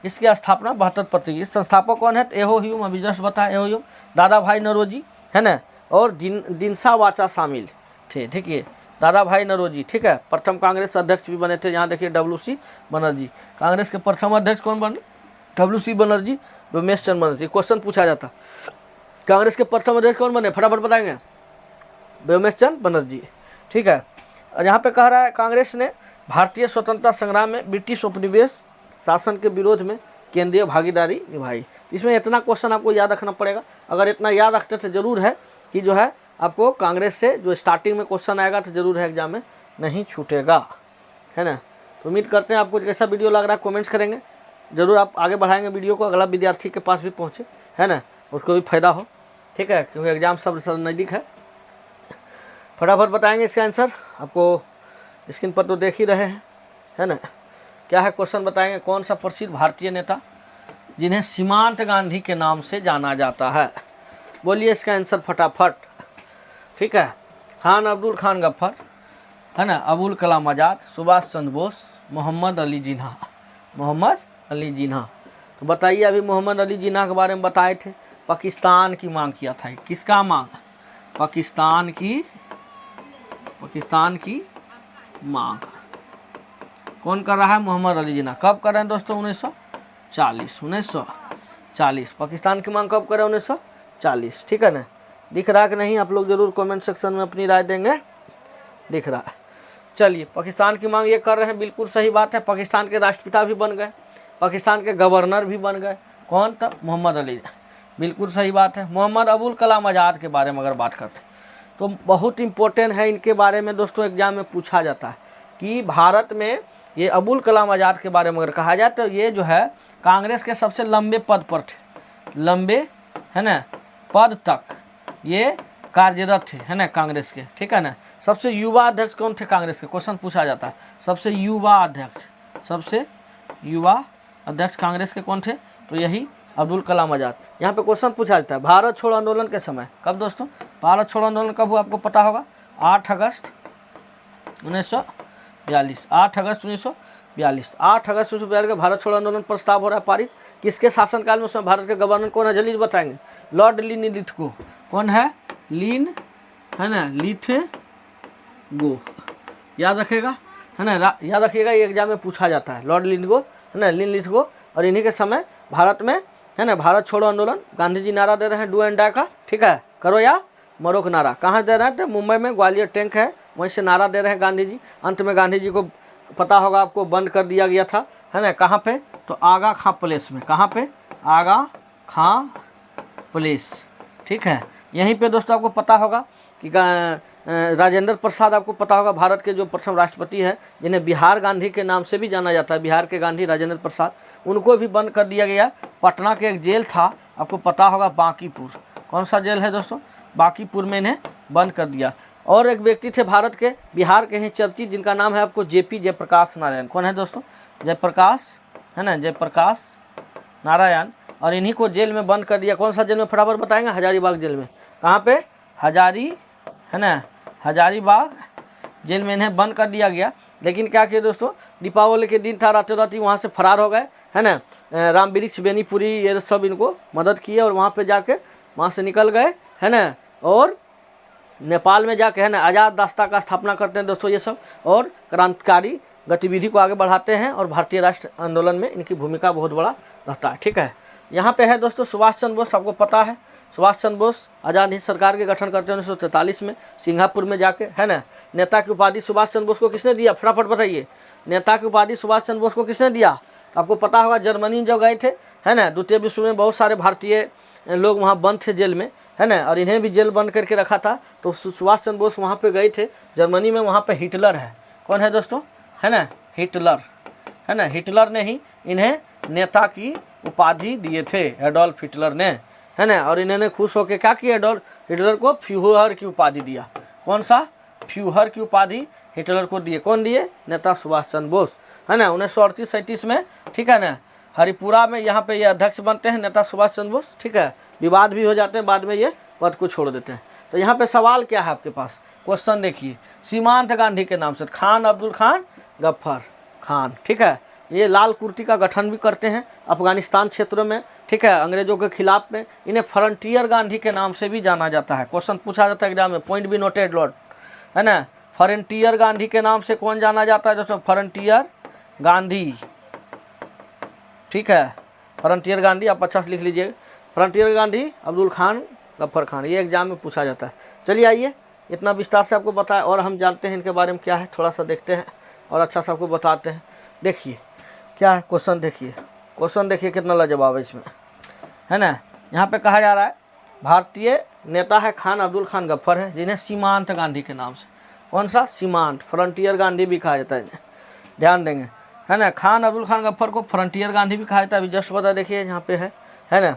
इसकी स्थापना 72 प्रतिनिधि। संस्थापक कौन है? एहो ह्यूम, अभी जस्ट बताया एहो ह्यूम, दादा भाई नौरोजी है ना, और दिनसा वाचा शामिल थे। ठीक है, दादा भाई नौरोजी। ठीक है, प्रथम कांग्रेस अध्यक्ष भी बने थे। यहाँ देखिए WC बनर्जी, कांग्रेस के प्रथम अध्यक्ष कौन बने? WC बनर्जी, व्योमेश चंद्र बनर्जी। क्वेश्चन पूछा जाता कांग्रेस के प्रथम अध्यक्ष कौन बने, फटाफट बताएंगे। व्योमेश चंद्र बनर्जी। ठीक है, और यहाँ पे कह रहा है कांग्रेस ने भारतीय स्वतंत्रता संग्राम में ब्रिटिश उपनिवेश शासन के विरोध में केंद्रीय भागीदारी निभाई। इसमें इतना क्वेश्चन आपको याद रखना पड़ेगा। अगर इतना याद रखते तो जरूर है कि जो है आपको कांग्रेस से जो स्टार्टिंग में क्वेश्चन आएगा तो जरूर है एग्जाम में नहीं छूटेगा, है ना। तो उम्मीद करते हैं आपको कैसा वीडियो लग रहा है, कमेंट्स करेंगे जरूर। आप आगे बढ़ाएंगे वीडियो को, अगला विद्यार्थी के पास भी पहुँचे, है ना, उसको भी फायदा हो। ठीक है, क्योंकि एग्जाम सब नज़दीक है। फटाफट बताएंगे इसका आंसर। आपको स्क्रीन पर तो देख ही रहे हैं, है ना। क्या है क्वेश्चन बताएंगे। कौन सा प्रसिद्ध भारतीय नेता जिन्हें सीमांत गांधी के नाम से जाना जाता है? बोलिए इसका आंसर फटाफट। ठीक है, खान अब्दुल खान गफ्फर, है ना, अबुल कलाम आज़ाद, सुभाष चंद्र बोस, मोहम्मद अली जिन्ना। मोहम्मद अली जिन्ना। तो बताइए, अभी मोहम्मद अली जिन्ना के बारे में बताए थे। पाकिस्तान की मांग किया था। किसका मांग? पाकिस्तान की मांग कौन कर रहा है? मोहम्मद अली जिन्ना। कब कर रहे हैं दोस्तों? 1940। पाकिस्तान की मांग कब कर रहे हैं? 1940। ठीक है ना, दिख रहा कि नहीं? आप लोग जरूर कमेंट सेक्शन में अपनी राय देंगे। दिख रहा है। चलिए, पाकिस्तान की मांग ये कर रहे हैं, बिल्कुल सही बात है। पाकिस्तान के राष्ट्रपिता भी बन गए, पाकिस्तान के गवर्नर भी बन गए। कौन था? मोहम्मद अली। बिल्कुल सही बात है। मोहम्मद अबुल कलाम आज़ाद के बारे में अगर बात करते हैं तो बहुत इम्पोर्टेंट है। इनके बारे में दोस्तों एग्जाम में पूछा जाता है कि भारत में ये अबुल कलाम आज़ाद के बारे में अगर कहा जाए तो ये जो है कांग्रेस के सबसे लंबे पद पर थे, लंबे है ना पद तक ये कार्यरत थे, है ना, कांग्रेस के। ठीक है ना। सबसे युवा अध्यक्ष कौन थे कांग्रेस के? क्वेश्चन पूछा जाता है। सबसे युवा अध्यक्ष कांग्रेस के कौन थे? तो यही अब्दुल कलाम आज़ाद। यहाँ पे क्वेश्चन पूछा जाता है भारत छोड़ो आंदोलन के समय। कब दोस्तों? भारत छोड़ो आंदोलन कब हुआ आपको पता होगा? 8 अगस्त 1942। 8 अगस्त 1942 का भारत छोड़ो आंदोलन प्रस्ताव हो रहा है पारित। किसके शासनकाल में? उसमें भारत के गवर्नर कौन है? जल्दी बताएंगे। Lord Lithgow. कौन है? लिथगो। याद रखेगा, है ना, याद रखिएगा, ये एग्जाम में पूछा जाता है। लॉर्ड लिथगो, है ना, लिथगो। और इन्हीं के समय भारत में, है ना, भारत छोड़ो आंदोलन। गांधी जी नारा दे रहे हैं डू एंड डाई का। ठीक है, करो या मरो का नारा। कहाँ दे रहे हैं? तो मुंबई में ग्वालियर टैंक है, वहीं से नारा दे रहे हैं गांधी जी। अंत में गांधी जी को पता होगा आपको बंद कर दिया गया था, है ना। कहाँ पे? तो आगा खां प्लेस में। कहाँ पे? आगा खां प्लेस। ठीक है, यहीं पे दोस्तों आपको पता होगा कि राजेंद्र प्रसाद, आपको पता होगा, भारत के जो प्रथम राष्ट्रपति है, जिन्हें बिहार गांधी के नाम से भी जाना जाता है, बिहार के गांधी राजेंद्र प्रसाद, उनको भी बंद कर दिया गया। पटना के एक जेल था, आपको पता होगा, बांकीपुर। कौन सा जेल है दोस्तों? बांकीपुर में इन्हें बंद कर दिया। और एक व्यक्ति थे भारत के, बिहार के ही चर्चित, जिनका नाम है आपको JP जयप्रकाश नारायण। कौन है दोस्तों? जयप्रकाश, है ना, जयप्रकाश नारायण। और इन्हीं को जेल में बंद कर दिया। कौन सा जेल में? फटाफट बताएंगे। हजारीबाग जेल में। कहाँ पे? है ना, हजारीबाग जेल में इन्हें बंद कर दिया गया। लेकिन क्या किया दोस्तों, दीपावली के दिन था, रातों रात वहाँ से फरार हो गए, है ना। राम वृक्ष बेनीपुरी ये सब इनको मदद किए और वहाँ पे जाके वहाँ से निकल गए, है ना। और नेपाल में जाके, है ना, आज़ाद रास्ता का स्थापना करते हैं दोस्तों ये सब। और क्रांतिकारी गतिविधि को आगे बढ़ाते हैं और भारतीय राष्ट्र आंदोलन में इनकी भूमिका बहुत बड़ा रहता है। ठीक है, यहाँ पे है दोस्तों सुभाष चंद्र बोस, आपको पता है सुभाष चंद्र बोस आज़ाद हिंद सरकार के गठन करते हैं 1943 में सिंगापुर में जाके, है ना। नेता की उपाधि सुभाष चंद्र बोस को किसने दिया, फटाफट बताइए। नेता की उपाधि सुभाष चंद्र बोस को किसने दिया, आपको पता होगा। जर्मनी में जब गए थे, है ना, द्वितीय विश्व में बहुत सारे भारतीय लोग वहाँ बंद थे जेल में, है ना, और इन्हें भी जेल बंद करके रखा था। तो सुभाष चंद्र बोस वहाँ पे गए थे जर्मनी में। वहाँ पे हिटलर है, कौन है दोस्तों, है ना, हिटलर, है ना। हिटलर ने ही इन्हें नेता की उपाधि दिए थे, एडोल्फ हिटलर ने, है ना। और इन्होंने खुश होकर क्या किया, एडोल्फ हिटलर को फ्यूहर की उपाधि दिया। कौन सा, फ्यूहर की उपाधि हिटलर को दिए, कौन दिए, नेता सुभाष चंद्र बोस, है ना। 1938-37 में, ठीक है ना, हरिपुरा में यहाँ पे ये अध्यक्ष बनते हैं नेता सुभाष चंद्र बोस। ठीक है, विवाद भी हो जाते हैं, बाद में ये पद को छोड़ देते हैं। तो यहाँ पे सवाल क्या है आपके पास, क्वेश्चन देखिए, सीमांत गांधी के नाम से खान अब्दुल खान गफ्फर खान, ठीक है, ये लाल कुर्ती का गठन भी करते हैं अफगानिस्तान क्षेत्रों में, ठीक है, अंग्रेजों के खिलाफ में। इन्हें फ्रंटियर गांधी के नाम से भी जाना जाता है, क्वेश्चन पूछा जाता है एग्जाम में, पॉइंट भी नोटेड लॉर्ड, है ना। फ्रंटियर गांधी के नाम से कौन जाना जाता है दोस्तों, फ्रंटियर गांधी, ठीक है, फ्रंटियर गांधी, आप अच्छा से लिख लीजिए, फ्रंटियर गांधी अब्दुल खान गफ्फर खान, ये एग्जाम में पूछा जाता है। चलिए आइए, इतना विस्तार से आपको बताया और हम जानते हैं इनके बारे में क्या है, थोड़ा सा देखते हैं और अच्छा से आपको बताते हैं। देखिए क्या है क्वेश्चन, देखिए क्वेश्चन देखिए कितना लाजवाब है इसमें, है ना। यहाँ पे कहा जा रहा है भारतीय नेता है खान अब्दुल खान गफ्फर है, जिन्हें सीमांत गांधी के नाम से, कौन सा, सीमांत, फ्रंटियर गांधी भी कहा जाता है इन्हें, ध्यान देंगे, है ना। खान अब्दुल खान गफ्फर को फ्रंटियर गांधी भी कहा जाता है। अभी जस्ट बता देखिए यहाँ पे है ना।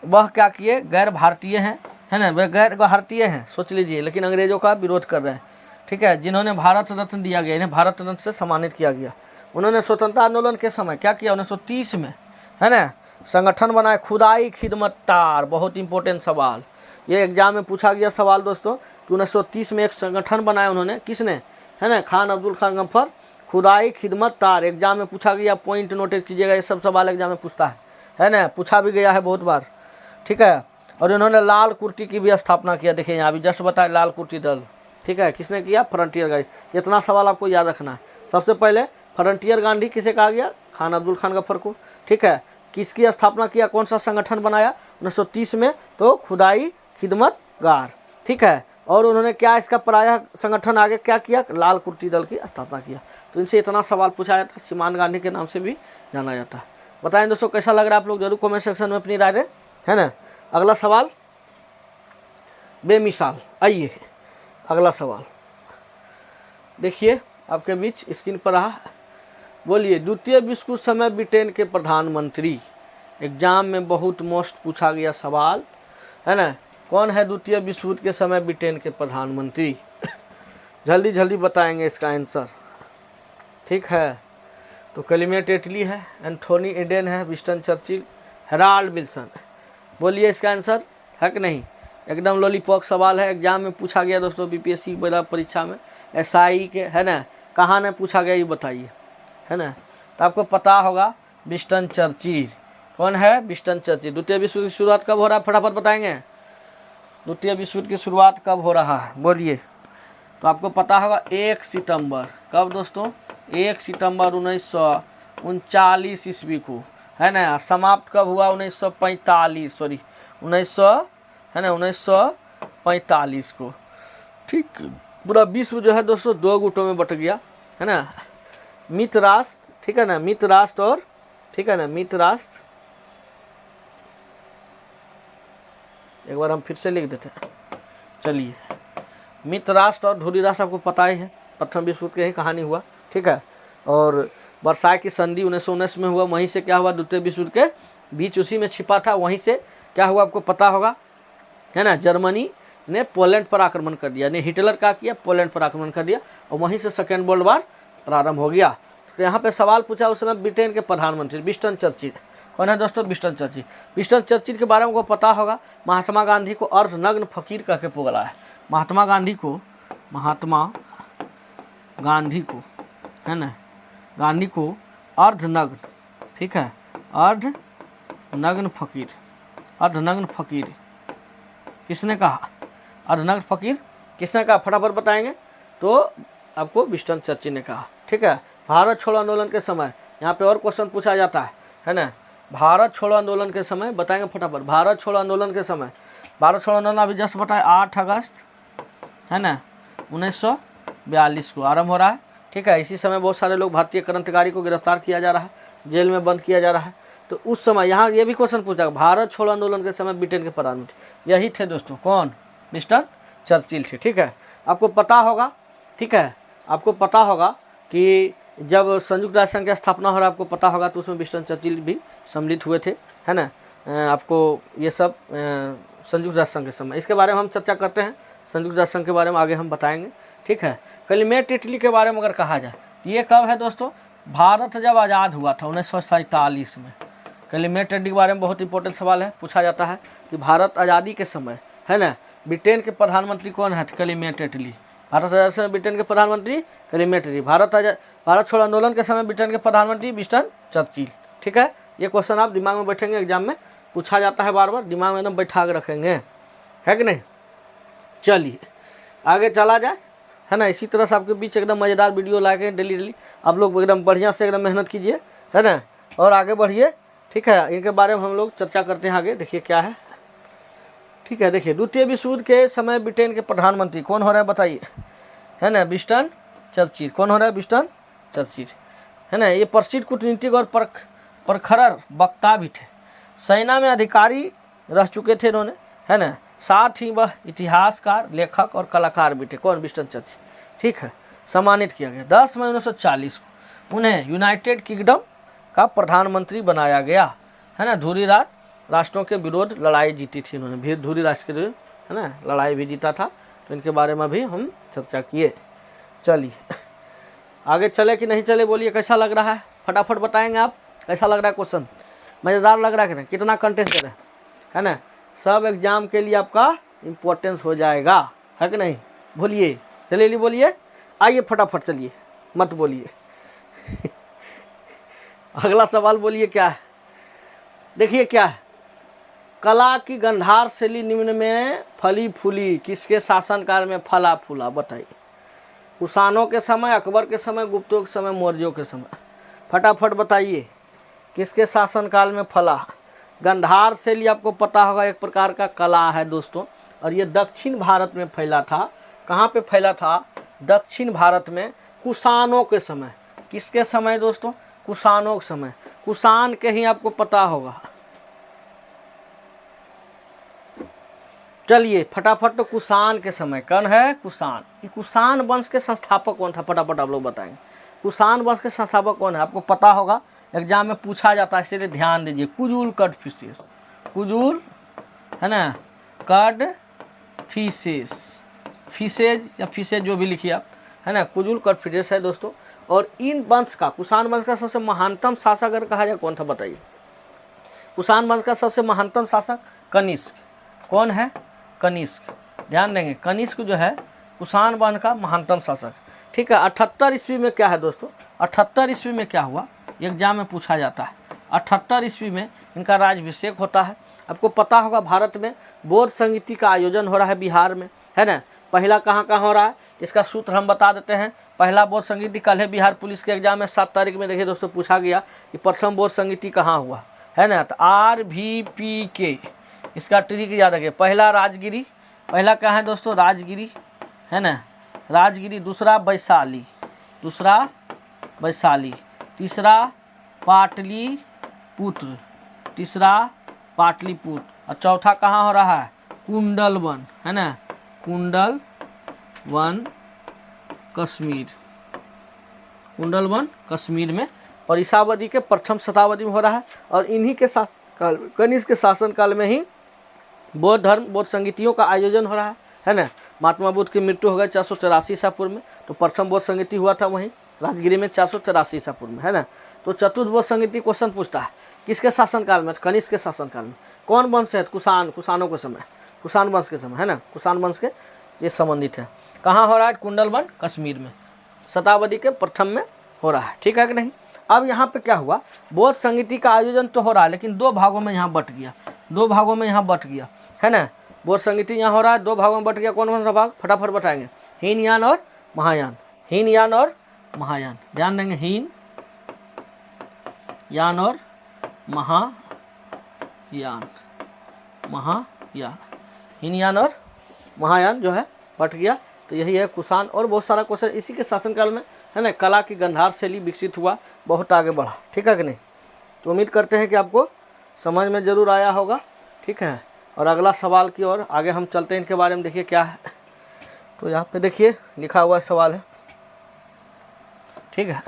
वह क्या किए, गैर भारतीय हैं, है ना, वह गैर भारतीय हैं, सोच लीजिए, लेकिन अंग्रेजों का विरोध कर रहे हैं, ठीक है, जिन्होंने भारत रत्न दिया गया, इन्हें भारत रत्न से सम्मानित किया गया। उन्होंने स्वतंत्रता आंदोलन के समय क्या किया, 1930 में, है ना, संगठन बनाए खुदाई खिदमतगार, बहुत इंपॉर्टेंट सवाल, ये एग्जाम में पूछा गया सवाल दोस्तों, कि 1930 में एक संगठन बनाया उन्होंने, किसने, है ना, खान अब्दुल खान गफ्फर, खुदाई खिदमतगार, एग्जाम में पूछा गया, पॉइंट नोटेड कीजिएगा, ये सब सवाल एग्जाम में पूछता है ना, पूछा भी गया है बहुत बार, ठीक है। और इन्होंने लाल कुर्ती की भी स्थापना किया, देखिए यहाँ भी जस्ट बताया, लाल कुर्ती दल, ठीक है, किसने किया, फ्रंटियर गांधी। इतना सवाल आपको याद रखना है। सबसे पहले फ्रंटियर गांधी किसे कहा गया, खान अब्दुल खान गफ्फर को, ठीक है। किसकी स्थापना किया, कौन सा संगठन बनाया 1930 में, तो खुदाई खिदमतगार, ठीक है। और उन्होंने क्या इसका प्रायः संगठन आगे क्या किया, लाल कुर्ती दल की स्थापना किया। तो इनसे इतना सवाल पूछा जाता है, सीमांत गांधी के नाम से भी जाना जाता है। बताएं दोस्तों कैसा लग रहा है, आप लोग जरूर कमेंट सेक्शन में अपनी राय दें, है ना। अगला सवाल बेमिसाल, आइए अगला सवाल देखिए आपके बीच स्क्रीन पर रहा, बोलिए द्वितीय विश्व युद्ध समय ब्रिटेन के प्रधानमंत्री, एग्जाम में बहुत मोस्ट पूछा गया सवाल, है ना, कौन है द्वितीय विश्व युद्ध के समय ब्रिटेन के प्रधानमंत्री, जल्दी जल्दी बताएंगे इसका आंसर, ठीक है। तो क्लेमेंट एटली है, एंथोनी एडेन है, विंस्टन चर्चिल, हेराल्ड विल्सन, बोलिए इसका आंसर है कि नहीं। एकदम लॉलीपॉप सवाल है, एग्जाम में पूछा गया दोस्तों, बीपीएससी परीक्षा में, एसआई के, है ना, कहाँ ने पूछा गया ये बताइए, है ना। तो आपको पता होगा विंस्टन चर्चिल, कौन है, विंस्टन चर्चिल। द्वितीय विश्व युद्ध की शुरुआत कब हो रहा है, फटाफट बताएंगे, द्वितीय विश्व युद्ध की शुरुआत कब हो रहा है, बोलिए। तो आपको पता होगा 1 सितंबर, कब दोस्तों, 1 सितंबर 1939 ईस्वी को, है ना। समाप्त कब हुआ, 1945, सॉरी 1945 को, ठीक। पूरा विश्व जो है दोस्तों 2 गुटों में बट गया, है ना, मित्र राष्ट्र, ठीक है ना, मित्र राष्ट्र और, ठीक है ना, मित्र राष्ट्र, एक बार हम फिर से लिख देते हैं, चलिए, मित्र राष्ट्र और ध्रुवीय राष्ट्र आपको पता ही है, प्रथम विश्व युद्ध की ही कहानी हुआ, ठीक है। और वर्साई की संधि 1919 में हुआ, वहीं से क्या हुआ, द्वितीय विश्व युद्ध के बीच उसी में छिपा था, वहीं से क्या हुआ आपको पता होगा, है ना, जर्मनी ने पोलैंड पर आक्रमण कर दिया, ने हिटलर का किया, पोलैंड पर आक्रमण कर दिया, और वहीं से सेकेंड वर्ल्ड वार प्रारंभ हो गया। तो यहाँ पे सवाल पूछा उस समय ब्रिटेन के प्रधानमंत्री विंस्टन चर्चिल, कौन है दोस्तों, विंस्टन चर्चिल। विंस्टन चर्चिल के बारे में आपको पता होगा, महात्मा गांधी को अर्धनग्न फकीर कह के पुकारा है, महात्मा गांधी को, है ना, गांधी को अर्धनग्न, ठीक है, अर्धनग्न फकीर किसने कहा, अर्धनग्न फकीर किसने कहा, फटाफट बताएंगे। तो आपको विंस्टन चर्चिल ने कहा, ठीक है। भारत छोड़ो आंदोलन के समय, यहाँ पे और क्वेश्चन पूछा जाता है ना। भारत छोड़ो आंदोलन के समय बताएंगे फटाफट। भारत छोड़ो आंदोलन के समय, भारत छोड़ो आंदोलन अभी जस्ट बताए 8 अगस्त है ना 1942 को आरंभ हो रहा है। ठीक है, इसी समय बहुत सारे लोग भारतीय क्रांतिकारी को गिरफ्तार किया जा रहा है, जेल में बंद किया जा रहा है। तो उस समय यहाँ ये भी क्वेश्चन पूछा, भारत छोड़ो आंदोलन के समय ब्रिटेन के प्रधानमंत्री यही थे दोस्तों, कौन? विंस्टन चर्चिल थे। ठीक है, आपको पता होगा, ठीक है, आपको पता होगा कि जब संयुक्त राष्ट्र संघ की स्थापना हो रहा है, आपको पता होगा, तो उसमें विंस्टन चर्चिल भी सम्मिलित हुए थे, है ना। आपको ये सब संयुक्त राष्ट्र संघ के समय, इसके बारे में हम चर्चा करते हैं, संयुक्त राष्ट्र संघ के बारे में आगे हम बताएंगे। ठीक है, कैलमेट इटली के बारे में अगर कहा जाए, ये कब है दोस्तों? भारत जब आज़ाद हुआ था 1947 में। कैलमेट इटली के बारे में बहुत इंपॉर्टेंट सवाल है, पूछा जाता है कि भारत आज़ादी के समय, है ना, ब्रिटेन के प्रधानमंत्री कौन है? Calmette Italy. भारत आज़ादी के समय ब्रिटेन के प्रधानमंत्री कैलमेट इटली। भारत छोड़ो आंदोलन के समय ब्रिटेन के प्रधानमंत्री विंस्टन चर्चिल। ठीक है, ये क्वेश्चन आप दिमाग में बैठेंगे, एग्जाम में पूछा जाता है, बार बार दिमाग में एकदम बैठा के रखेंगे, है कि नहीं। चलिए आगे चला जाए, है ना। इसी तरह से आपके बीच एकदम मज़ेदार वीडियो ला के डेली आप लोग एकदम बढ़िया से एकदम मेहनत कीजिए, है ना, और आगे बढ़िए। ठीक है, इनके बारे में हम लोग चर्चा करते हैं आगे। देखिए क्या है, ठीक है। देखिए, द्वितीय विश्व युद्ध के समय ब्रिटेन के प्रधानमंत्री कौन हो रहा है बताइए, है ना? Winston Churchill. कौन हो रहा है? विंस्टन चर्चिल, है ना। ये प्रसिद्ध कूटनीतिक और प्रखर वक्ता भी थे, सेना में अधिकारी रह चुके थे इन्होंने, है ना। साथ ही वह इतिहासकार, लेखक और कलाकार भी थे। कौन? Winston Churchill. ठीक है, सम्मानित किया गया 10 मई 1940 को उन्हें यूनाइटेड किंगडम का प्रधानमंत्री बनाया गया, है ना। धुरी राष्ट्रों के विरोध लड़ाई जीती थी इन्होंने, धुरी राष्ट्र के विरोध, है ना, लड़ाई भी जीता था। तो इनके बारे में भी हम चर्चा किए। चलिए आगे चले कि नहीं चले, बोलिए कैसा लग रहा है, फटाफट बताएंगे आप। कैसा लग रहा है क्वेश्चन? मज़ेदार लग रहा है कि नहीं? कितना कंटेंट दे रहे हैं, है ना। सब एग्जाम के लिए आपका इम्पोर्टेंस हो जाएगा, है कि नहीं। बोलिए, चलिए बोलिए, आइए फटाफट, चलिए मत बोलिए। अगला सवाल बोलिए क्या है। देखिए क्या है, कला की गंधार शैली निम्न में फली फूली किसके शासनकाल में फला फूला? बताइए। कुषाणों के समय, अकबर के समय, गुप्तों के समय, मौर्यों के समय? फटाफट बताइए, किसके शासनकाल में फला? गंधार शैली आपको पता होगा, एक प्रकार का कला है दोस्तों, और ये दक्षिण भारत में फैला था। कहाँ पे फैला था? दक्षिण भारत में, कुषाणों के समय। किसके समय दोस्तों? कुषाणों के समय। कुषाण के ही आपको पता होगा। चलिए फटाफट, तो कुषाण के समय कौन है? कुषाण। ये कुषाण वंश के संस्थापक कौन था? फटाफट आप लोग बताएंगे। कुषाण वंश के संस्थापक कौन है? आपको पता होगा, एग्जाम में पूछा जाता है, इसलिए ध्यान दीजिए। कुजुल कड़फिसेस, कुजुल, है ना, कड़फिसेस, फिसेज या फिसेज जो भी लिखिए आप, है ना, कुजुल कड़फिसेस है दोस्तों। और इन वंश का, कुषाण वंश का सबसे महानतम शासक अगर कहा जाए कौन था बताइए? कुषाण वंश का सबसे महानतम शासक कनिष्क। कौन है? कनिष्क। ध्यान देंगे, कनिष्क जो है कुषाण वंश का महानतम शासक। ठीक है, 78 ईस्वी में क्या है दोस्तों? 78 ईस्वी में क्या हुआ? एग्जाम में पूछा जाता है। 78 ईस्वी में इनका राज्याभिषेक होता है। आपको पता होगा, भारत में बोध संगीति का आयोजन हो रहा है बिहार में, है ना। पहला कहाँ कहाँ हो रहा है, इसका सूत्र हम बता देते हैं। पहला बोध संगीति कल है बिहार पुलिस के एग्जाम में 7 तारीख में। देखिए दोस्तों, पूछा गया कि प्रथम बोध संगीति कहाँ हुआ, है ना। तो RVPK, इसका ट्रिक याद रखिए। पहला राजगिरी, पहला कहाँ है दोस्तों? राजगिरी, है ना, राजगिरी। दूसरा वैशाली, दूसरा वैशाली। तीसरा पाटलिपुत्र, तीसरा पाटलिपुत्र। और चौथा कहाँ हो रहा है? कुंडलवन, है ना, कुंडलवन कश्मीर, कुंडलवन कश्मीर में परिसावधि के प्रथम शताब्दी में हो रहा है। और इन्हीं के काल, कनिष्क के शासन काल में ही बौद्ध धर्म, बौद्ध संगीतियों का आयोजन हो रहा है ना। महात्मा बुद्ध की मृत्यु हो गई 484 ईसा पूर्व में, तो प्रथम बौद्ध संगीति हुआ था वहीं राजगिरी में 484 ईसा पूर्व में, है ना। तो चतुर्थ बौद्ध संगीति क्वेश्चन पूछता है किसके शासनकाल में? कनिष्क के शासनकाल में। कौन वंश है? कुषाण, कुषाणों के समय, कुषाण वंश के समय, है ना, कुषाण वंश के ये संबंधित है। कहाँ हो रहा है? कुंडलवन कश्मीर में, शताब्दी के प्रथम में हो रहा है। ठीक है कि नहीं। अब यहाँ पे क्या हुआ? बौद्ध संगीति का आयोजन तो हो रहा है, लेकिन 2 भागों में यहाँ बट गया, 2 भागों में यहाँ बट गया, है ना। बौद्ध संगीति यहाँ हो रहा है, 2 भागों में बट गया। कौन कौन सा भाग? फटाफट बताएंगे। हीनयान और महायान, हीनयान और महायान। ध्यान देंगे हीन यान और महायान, महायान, हीनयान और महायान जो है बट गया। तो यही है कुषाण। और बहुत सारा क्वेश्चन इसी के शासनकाल में है ना, कला की गंधार शैली विकसित हुआ, बहुत आगे बढ़ा। ठीक है कि नहीं? तो उम्मीद करते हैं कि आपको समझ में ज़रूर आया होगा। ठीक है, और अगला सवाल की ओर आगे हम चलते हैं। इनके बारे में देखिए क्या है। तो यहाँ पे देखिए लिखा हुआ सवाल है। ठीक है,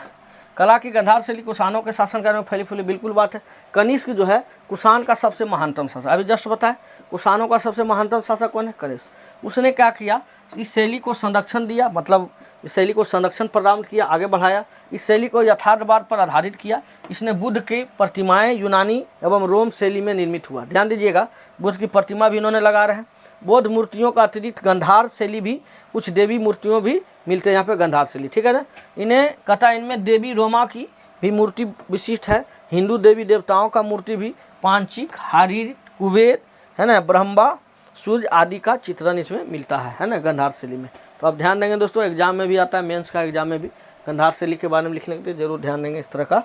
कला की गंधार शैली कुषाणों के शासनकाल में फैली फूली, बिल्कुल बात है। कनिष्क जो है कुषाण का सबसे महानतम शासक, अभी जस्ट बताया कुषाणों का सबसे महानतम शासक कौन है? कनिष्क। उसने क्या किया? इस शैली को संरक्षण दिया, मतलब इस शैली को संरक्षण प्रदान किया, आगे बढ़ाया। इस शैली को यथार्थवाद पर आधारित किया। इसने बुद्ध की प्रतिमाएं यूनानी एवं रोम शैली में निर्मित हुआ। ध्यान दीजिएगा, बुद्ध की प्रतिमा भी इन्होंने लगा रहे हैं। बौद्ध मूर्तियों का अतिरिक्त गंधार शैली भी, कुछ देवी मूर्तियों भी मिलते हैं यहाँ पे गंधार शैली। ठीक है ना? इन्हें कहता है इनमें देवी रोमा की भी मूर्ति विशिष्ट है। हिंदू देवी देवताओं का मूर्ति भी, पांचिक, हारीर, कुबेर है ना, ब्रह्मा, सूर्य आदि का चित्रण इसमें मिलता है ना, गंधार शैली में। तो आप ध्यान देंगे दोस्तों, एग्जाम में भी आता है, मेंस का एग्जाम में भी गंधार शैली के बारे में लिखने के लिए जरूर ध्यान देंगे इस तरह का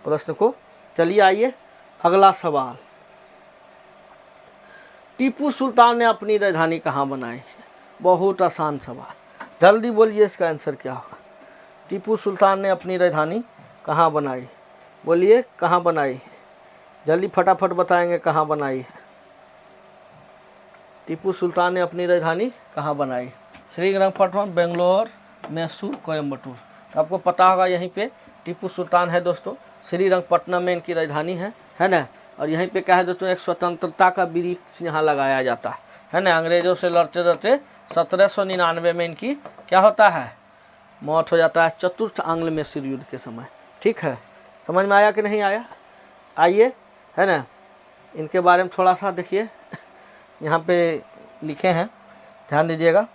प्रश्न को। चलिए आइए अगला सवाल। टीपू सुल्तान ने अपनी राजधानी कहाँ बनाई? बहुत आसान सवाल, जल्दी बोलिए इसका आंसर क्या होगा। टीपू सुल्तान ने अपनी राजधानी कहाँ बनाई? बोलिए कहाँ बनाई? जल्दी फटाफट बताएंगे कहाँ बनाई है। टीपू सुल्तान ने अपनी राजधानी कहाँ बनाई? श्रीरंगपट्टनम, बेंगलोर, मैसूर, कोयम्बटूर। तो आपको पता होगा यहीं पे टीपू सुल्तान है दोस्तों, श्रीरंगपट्टनम में इनकी राजधानी है ना। और यहीं पे क्या है दोस्तों, एक स्वतंत्रता का वृक्ष यहाँ लगाया जाता है ना। अंग्रेजों से लड़ते लड़ते 1799 में इनकी क्या होता है? मौत हो जाता है, चतुर्थ आंग्ल मैसूर युद्ध के समय। ठीक है, समझ में आया कि नहीं आया? आइए है ना, इनके बारे में थोड़ा सा देखिए, यहाँ पे लिखे हैं, ध्यान दीजिएगा।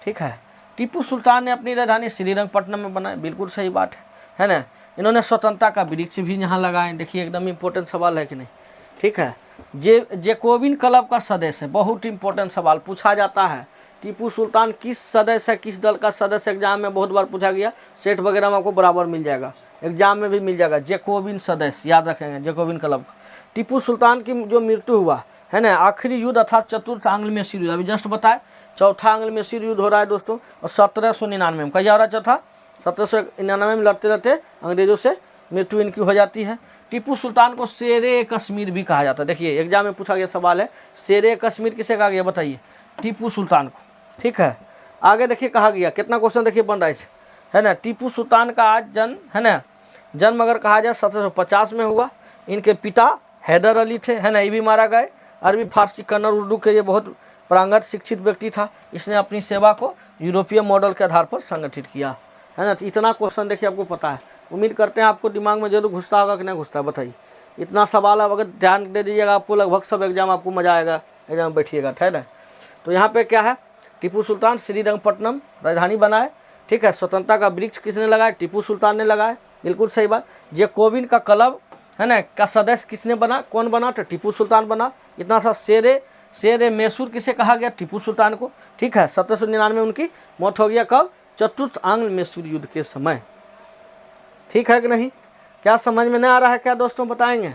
ठीक है, टीपू सुल्तान ने अपनी राजधानी श्रीरंगपट्टनम में बनाई, बिल्कुल सही बात है ना। इन्होंने स्वतंत्रता का वृक्ष भी यहाँ लगाए, देखिए एकदम इम्पोर्टेंट सवाल है कि नहीं। ठीक है, जैकोबिन क्लब का सदस्य है, बहुत इंपॉर्टेंट सवाल पूछा जाता है। टीपू सुल्तान किस सदस्य है, किस दल का सदस्य? एग्जाम में बहुत बार पूछा गया, सेट वगैरह में आपको बराबर मिल जाएगा, एग्जाम में भी मिल जाएगा। जैकोबिन सदस्य याद रखेंगे, जैकोबिन क्लब। टीपू सुल्तान की जो मृत्यु हुआ है ना, आखिरी युद्ध अर्थात चतुर्थ आंग्ल मैसूर युद्ध, अभी जस्ट बताए चौथा आंग्ल मैसूर युद्ध हो रहा है दोस्तों, और 1799 में क्या हो रहा है? चौथा 1799 में लड़ते लड़ते अंग्रेजों से मृत्यु इनकी हो जाती है। टीपू सुल्तान को शेरे कश्मीर भी कहा जाता है। देखिए एग्जाम में पूछा गया सवाल है, शेरे कश्मीर किसे कहा गया बताइए? टीपू सुल्तान को। ठीक है, आगे देखिए कहा गया, कितना क्वेश्चन देखिए बन रहा है ना। टीपू सुल्तान का आज जन्म है ना, जन्म अगर कहा जाए 1750 में हुआ। इनके पिता हैदर अली थे है ना, ये भी मारा गए। अरबी, फारसी, कन्नड़, उर्दू के ये बहुत प्रांगत शिक्षित व्यक्ति था। इसने अपनी सेवा को यूरोपीय मॉडल के आधार पर संगठित किया है ना। तो इतना क्वेश्चन देखिए आपको पता है, उम्मीद करते हैं आपको दिमाग में जरूर घुसता होगा कि नहीं घुसता, बताइए। इतना सवाल आप अगर ध्यान दे दीजिएगा, आपको लगभग सब एग्जाम आपको मजा आएगा, एग्जाम में बैठिएगा। है ना, तो यहाँ पे क्या है, टीपू सुल्तान श्रीरंगपट्टनम राजधानी बनाए। ठीक है, स्वतंत्रता का वृक्ष किसने लगाया? टीपू सुल्तान ने लगाया, बिल्कुल सही बात। जैकोबिन का क्लब है ना का सदस्य किसने बना? कौन बना? तो टीपू सुल्तान बना। इतना सा शेर मैसूर किसे कहा गया? टीपू सुल्तान को। ठीक है, 1799 में उनकी मौत हो गया, कब? चतुर्थ आंग्ल मैसूर युद्ध के समय। ठीक है कि नहीं? क्या समझ में नहीं आ रहा है क्या दोस्तों? बताएंगे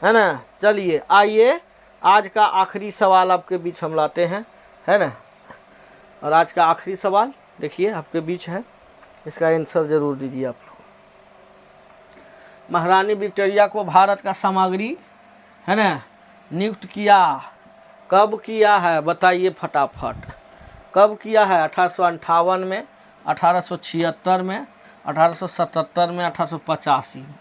है ना। चलिए आइए आज का आखिरी सवाल आपके बीच हम लाते हैं, है ना। और आज का आखिरी सवाल देखिए आपके बीच है, इसका आंसर जरूर दीजिए आप लोग। महारानी विक्टोरिया को भारत का सामग्री है ना नियुक्त किया, कब किया है बताइए फटाफट। कब किया है? 1858 में, 1876 में, 1877 में, 1885 में।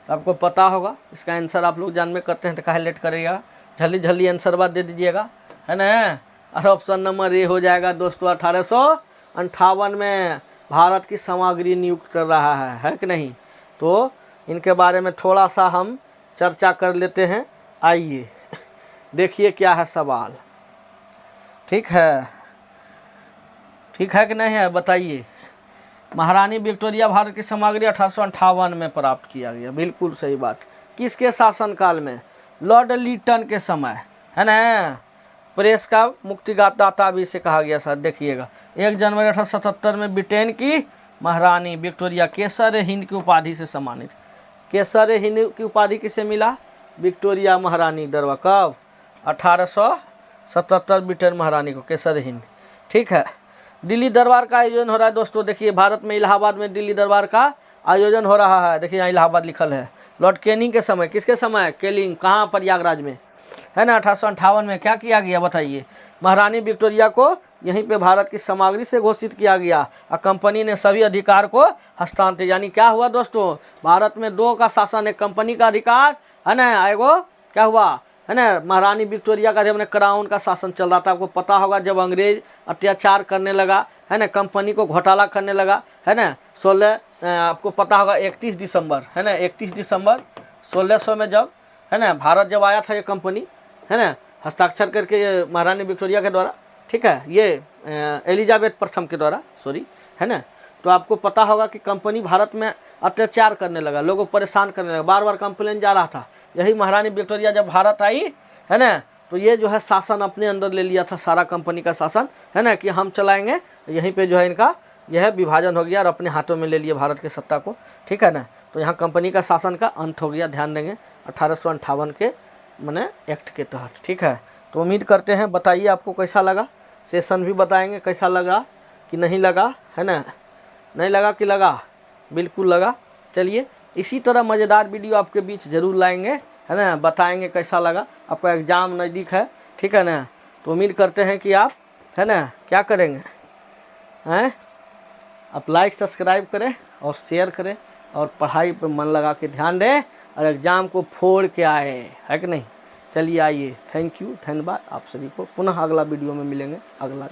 तो आपको पता होगा इसका आंसर। आप लोग जान में करते हैं तो काहे लेट करेगा, जल्दी जल्दी आंसर बात दे दीजिएगा, है ना। और ऑप्शन नंबर ए हो जाएगा दोस्तों, 1858 में भारत की सामग्री नियुक्त कर रहा है कि नहीं। तो इनके बारे में थोड़ा सा हम चर्चा कर लेते हैं। आइए देखिए क्या है सवाल। ठीक है कि नहीं है बताइए। महारानी विक्टोरिया भारत की सामग्री 1858 में प्राप्त किया गया, बिल्कुल सही बात। किसके शासनकाल में? लॉर्ड लिटन के समय, है ना। प्रेस का मुक्तिदाता भी इसे कहा गया सर। देखिएगा 1 जनवरी 1877 में ब्रिटेन की महारानी विक्टोरिया केसर हिंद की उपाधि से सम्मानित। केसर हिंद की उपाधि किसे मिला? विक्टोरिया महारानी दरबार। कब? 1877 ब्रिटेन महारानी को केसर हिंद। ठीक है। दिल्ली दरबार का आयोजन हो रहा है दोस्तों, देखिए भारत में इलाहाबाद में दिल्ली दरबार का आयोजन हो रहा है। देखिए यहाँ इलाहाबाद लिखल है। लॉर्ड कैनिंग के समय, किसके समय? केनिंग। कहाँ? प्रयागराज में, है ना। 1858 में क्या किया गया बताइए? महारानी विक्टोरिया को यहीं पे भारत की सामग्री से घोषित किया गया और कंपनी ने सभी अधिकार को हस्तांतरित। यानी क्या हुआ दोस्तों? भारत में दो का शासन, एक कंपनी का अधिकार, है ना, एगो क्या हुआ, है ना, महारानी विक्टोरिया का जब ने क्राउन का शासन चल रहा था। आपको पता होगा जब अंग्रेज अत्याचार करने लगा, है ना, कंपनी को घोटाला करने लगा, है ना, 16 आपको पता होगा 31 दिसंबर, है ना, 31 दिसंबर 1600 में जब, है ना, भारत जब आया था ये कंपनी, है ना, हस्ताक्षर करके महारानी विक्टोरिया के द्वारा, ठीक है, ये एलिजाबेथ प्रथम के द्वारा, सॉरी, है ना। तो आपको पता होगा कि कंपनी भारत में अत्याचार करने लगा, लोगों को परेशान करने लगा, बार बार कंप्लेन जा रहा था। यही महारानी विक्टोरिया जब भारत आई, है ना, तो ये जो है शासन अपने अंदर ले लिया था, सारा कंपनी का शासन, है ना, कि हम चलाएंगे। यहीं पे जो है इनका यह विभाजन हो गया और अपने हाथों में ले लिया भारत के सत्ता को, ठीक है ना। तो यहाँ कंपनी का शासन का अंत हो गया, ध्यान देंगे 1858 के मैंने एक्ट के तहत, ठीक है। तो उम्मीद करते हैं, बताइए आपको कैसा लगा, सेशन भी बताएंगे कैसा लगा कि नहीं लगा, है ना, नहीं लगा कि लगा, बिल्कुल लगा। चलिए इसी तरह मज़ेदार वीडियो आपके बीच ज़रूर लाएंगे, है ना, बताएंगे कैसा लगा। आपका एग्ज़ाम नज़दीक है, ठीक है ना, तो उम्मीद करते हैं कि आप, है ना, क्या करेंगे, हैं, आप लाइक सब्सक्राइब करें और शेयर करें और पढ़ाई पर मन लगा के ध्यान दें और एग्ज़ाम को फोड़ के आए, है कि नहीं। चलिए आइए, थैंक यू, धन्यवाद आप सभी को। पुनः अगला वीडियो में मिलेंगे अगला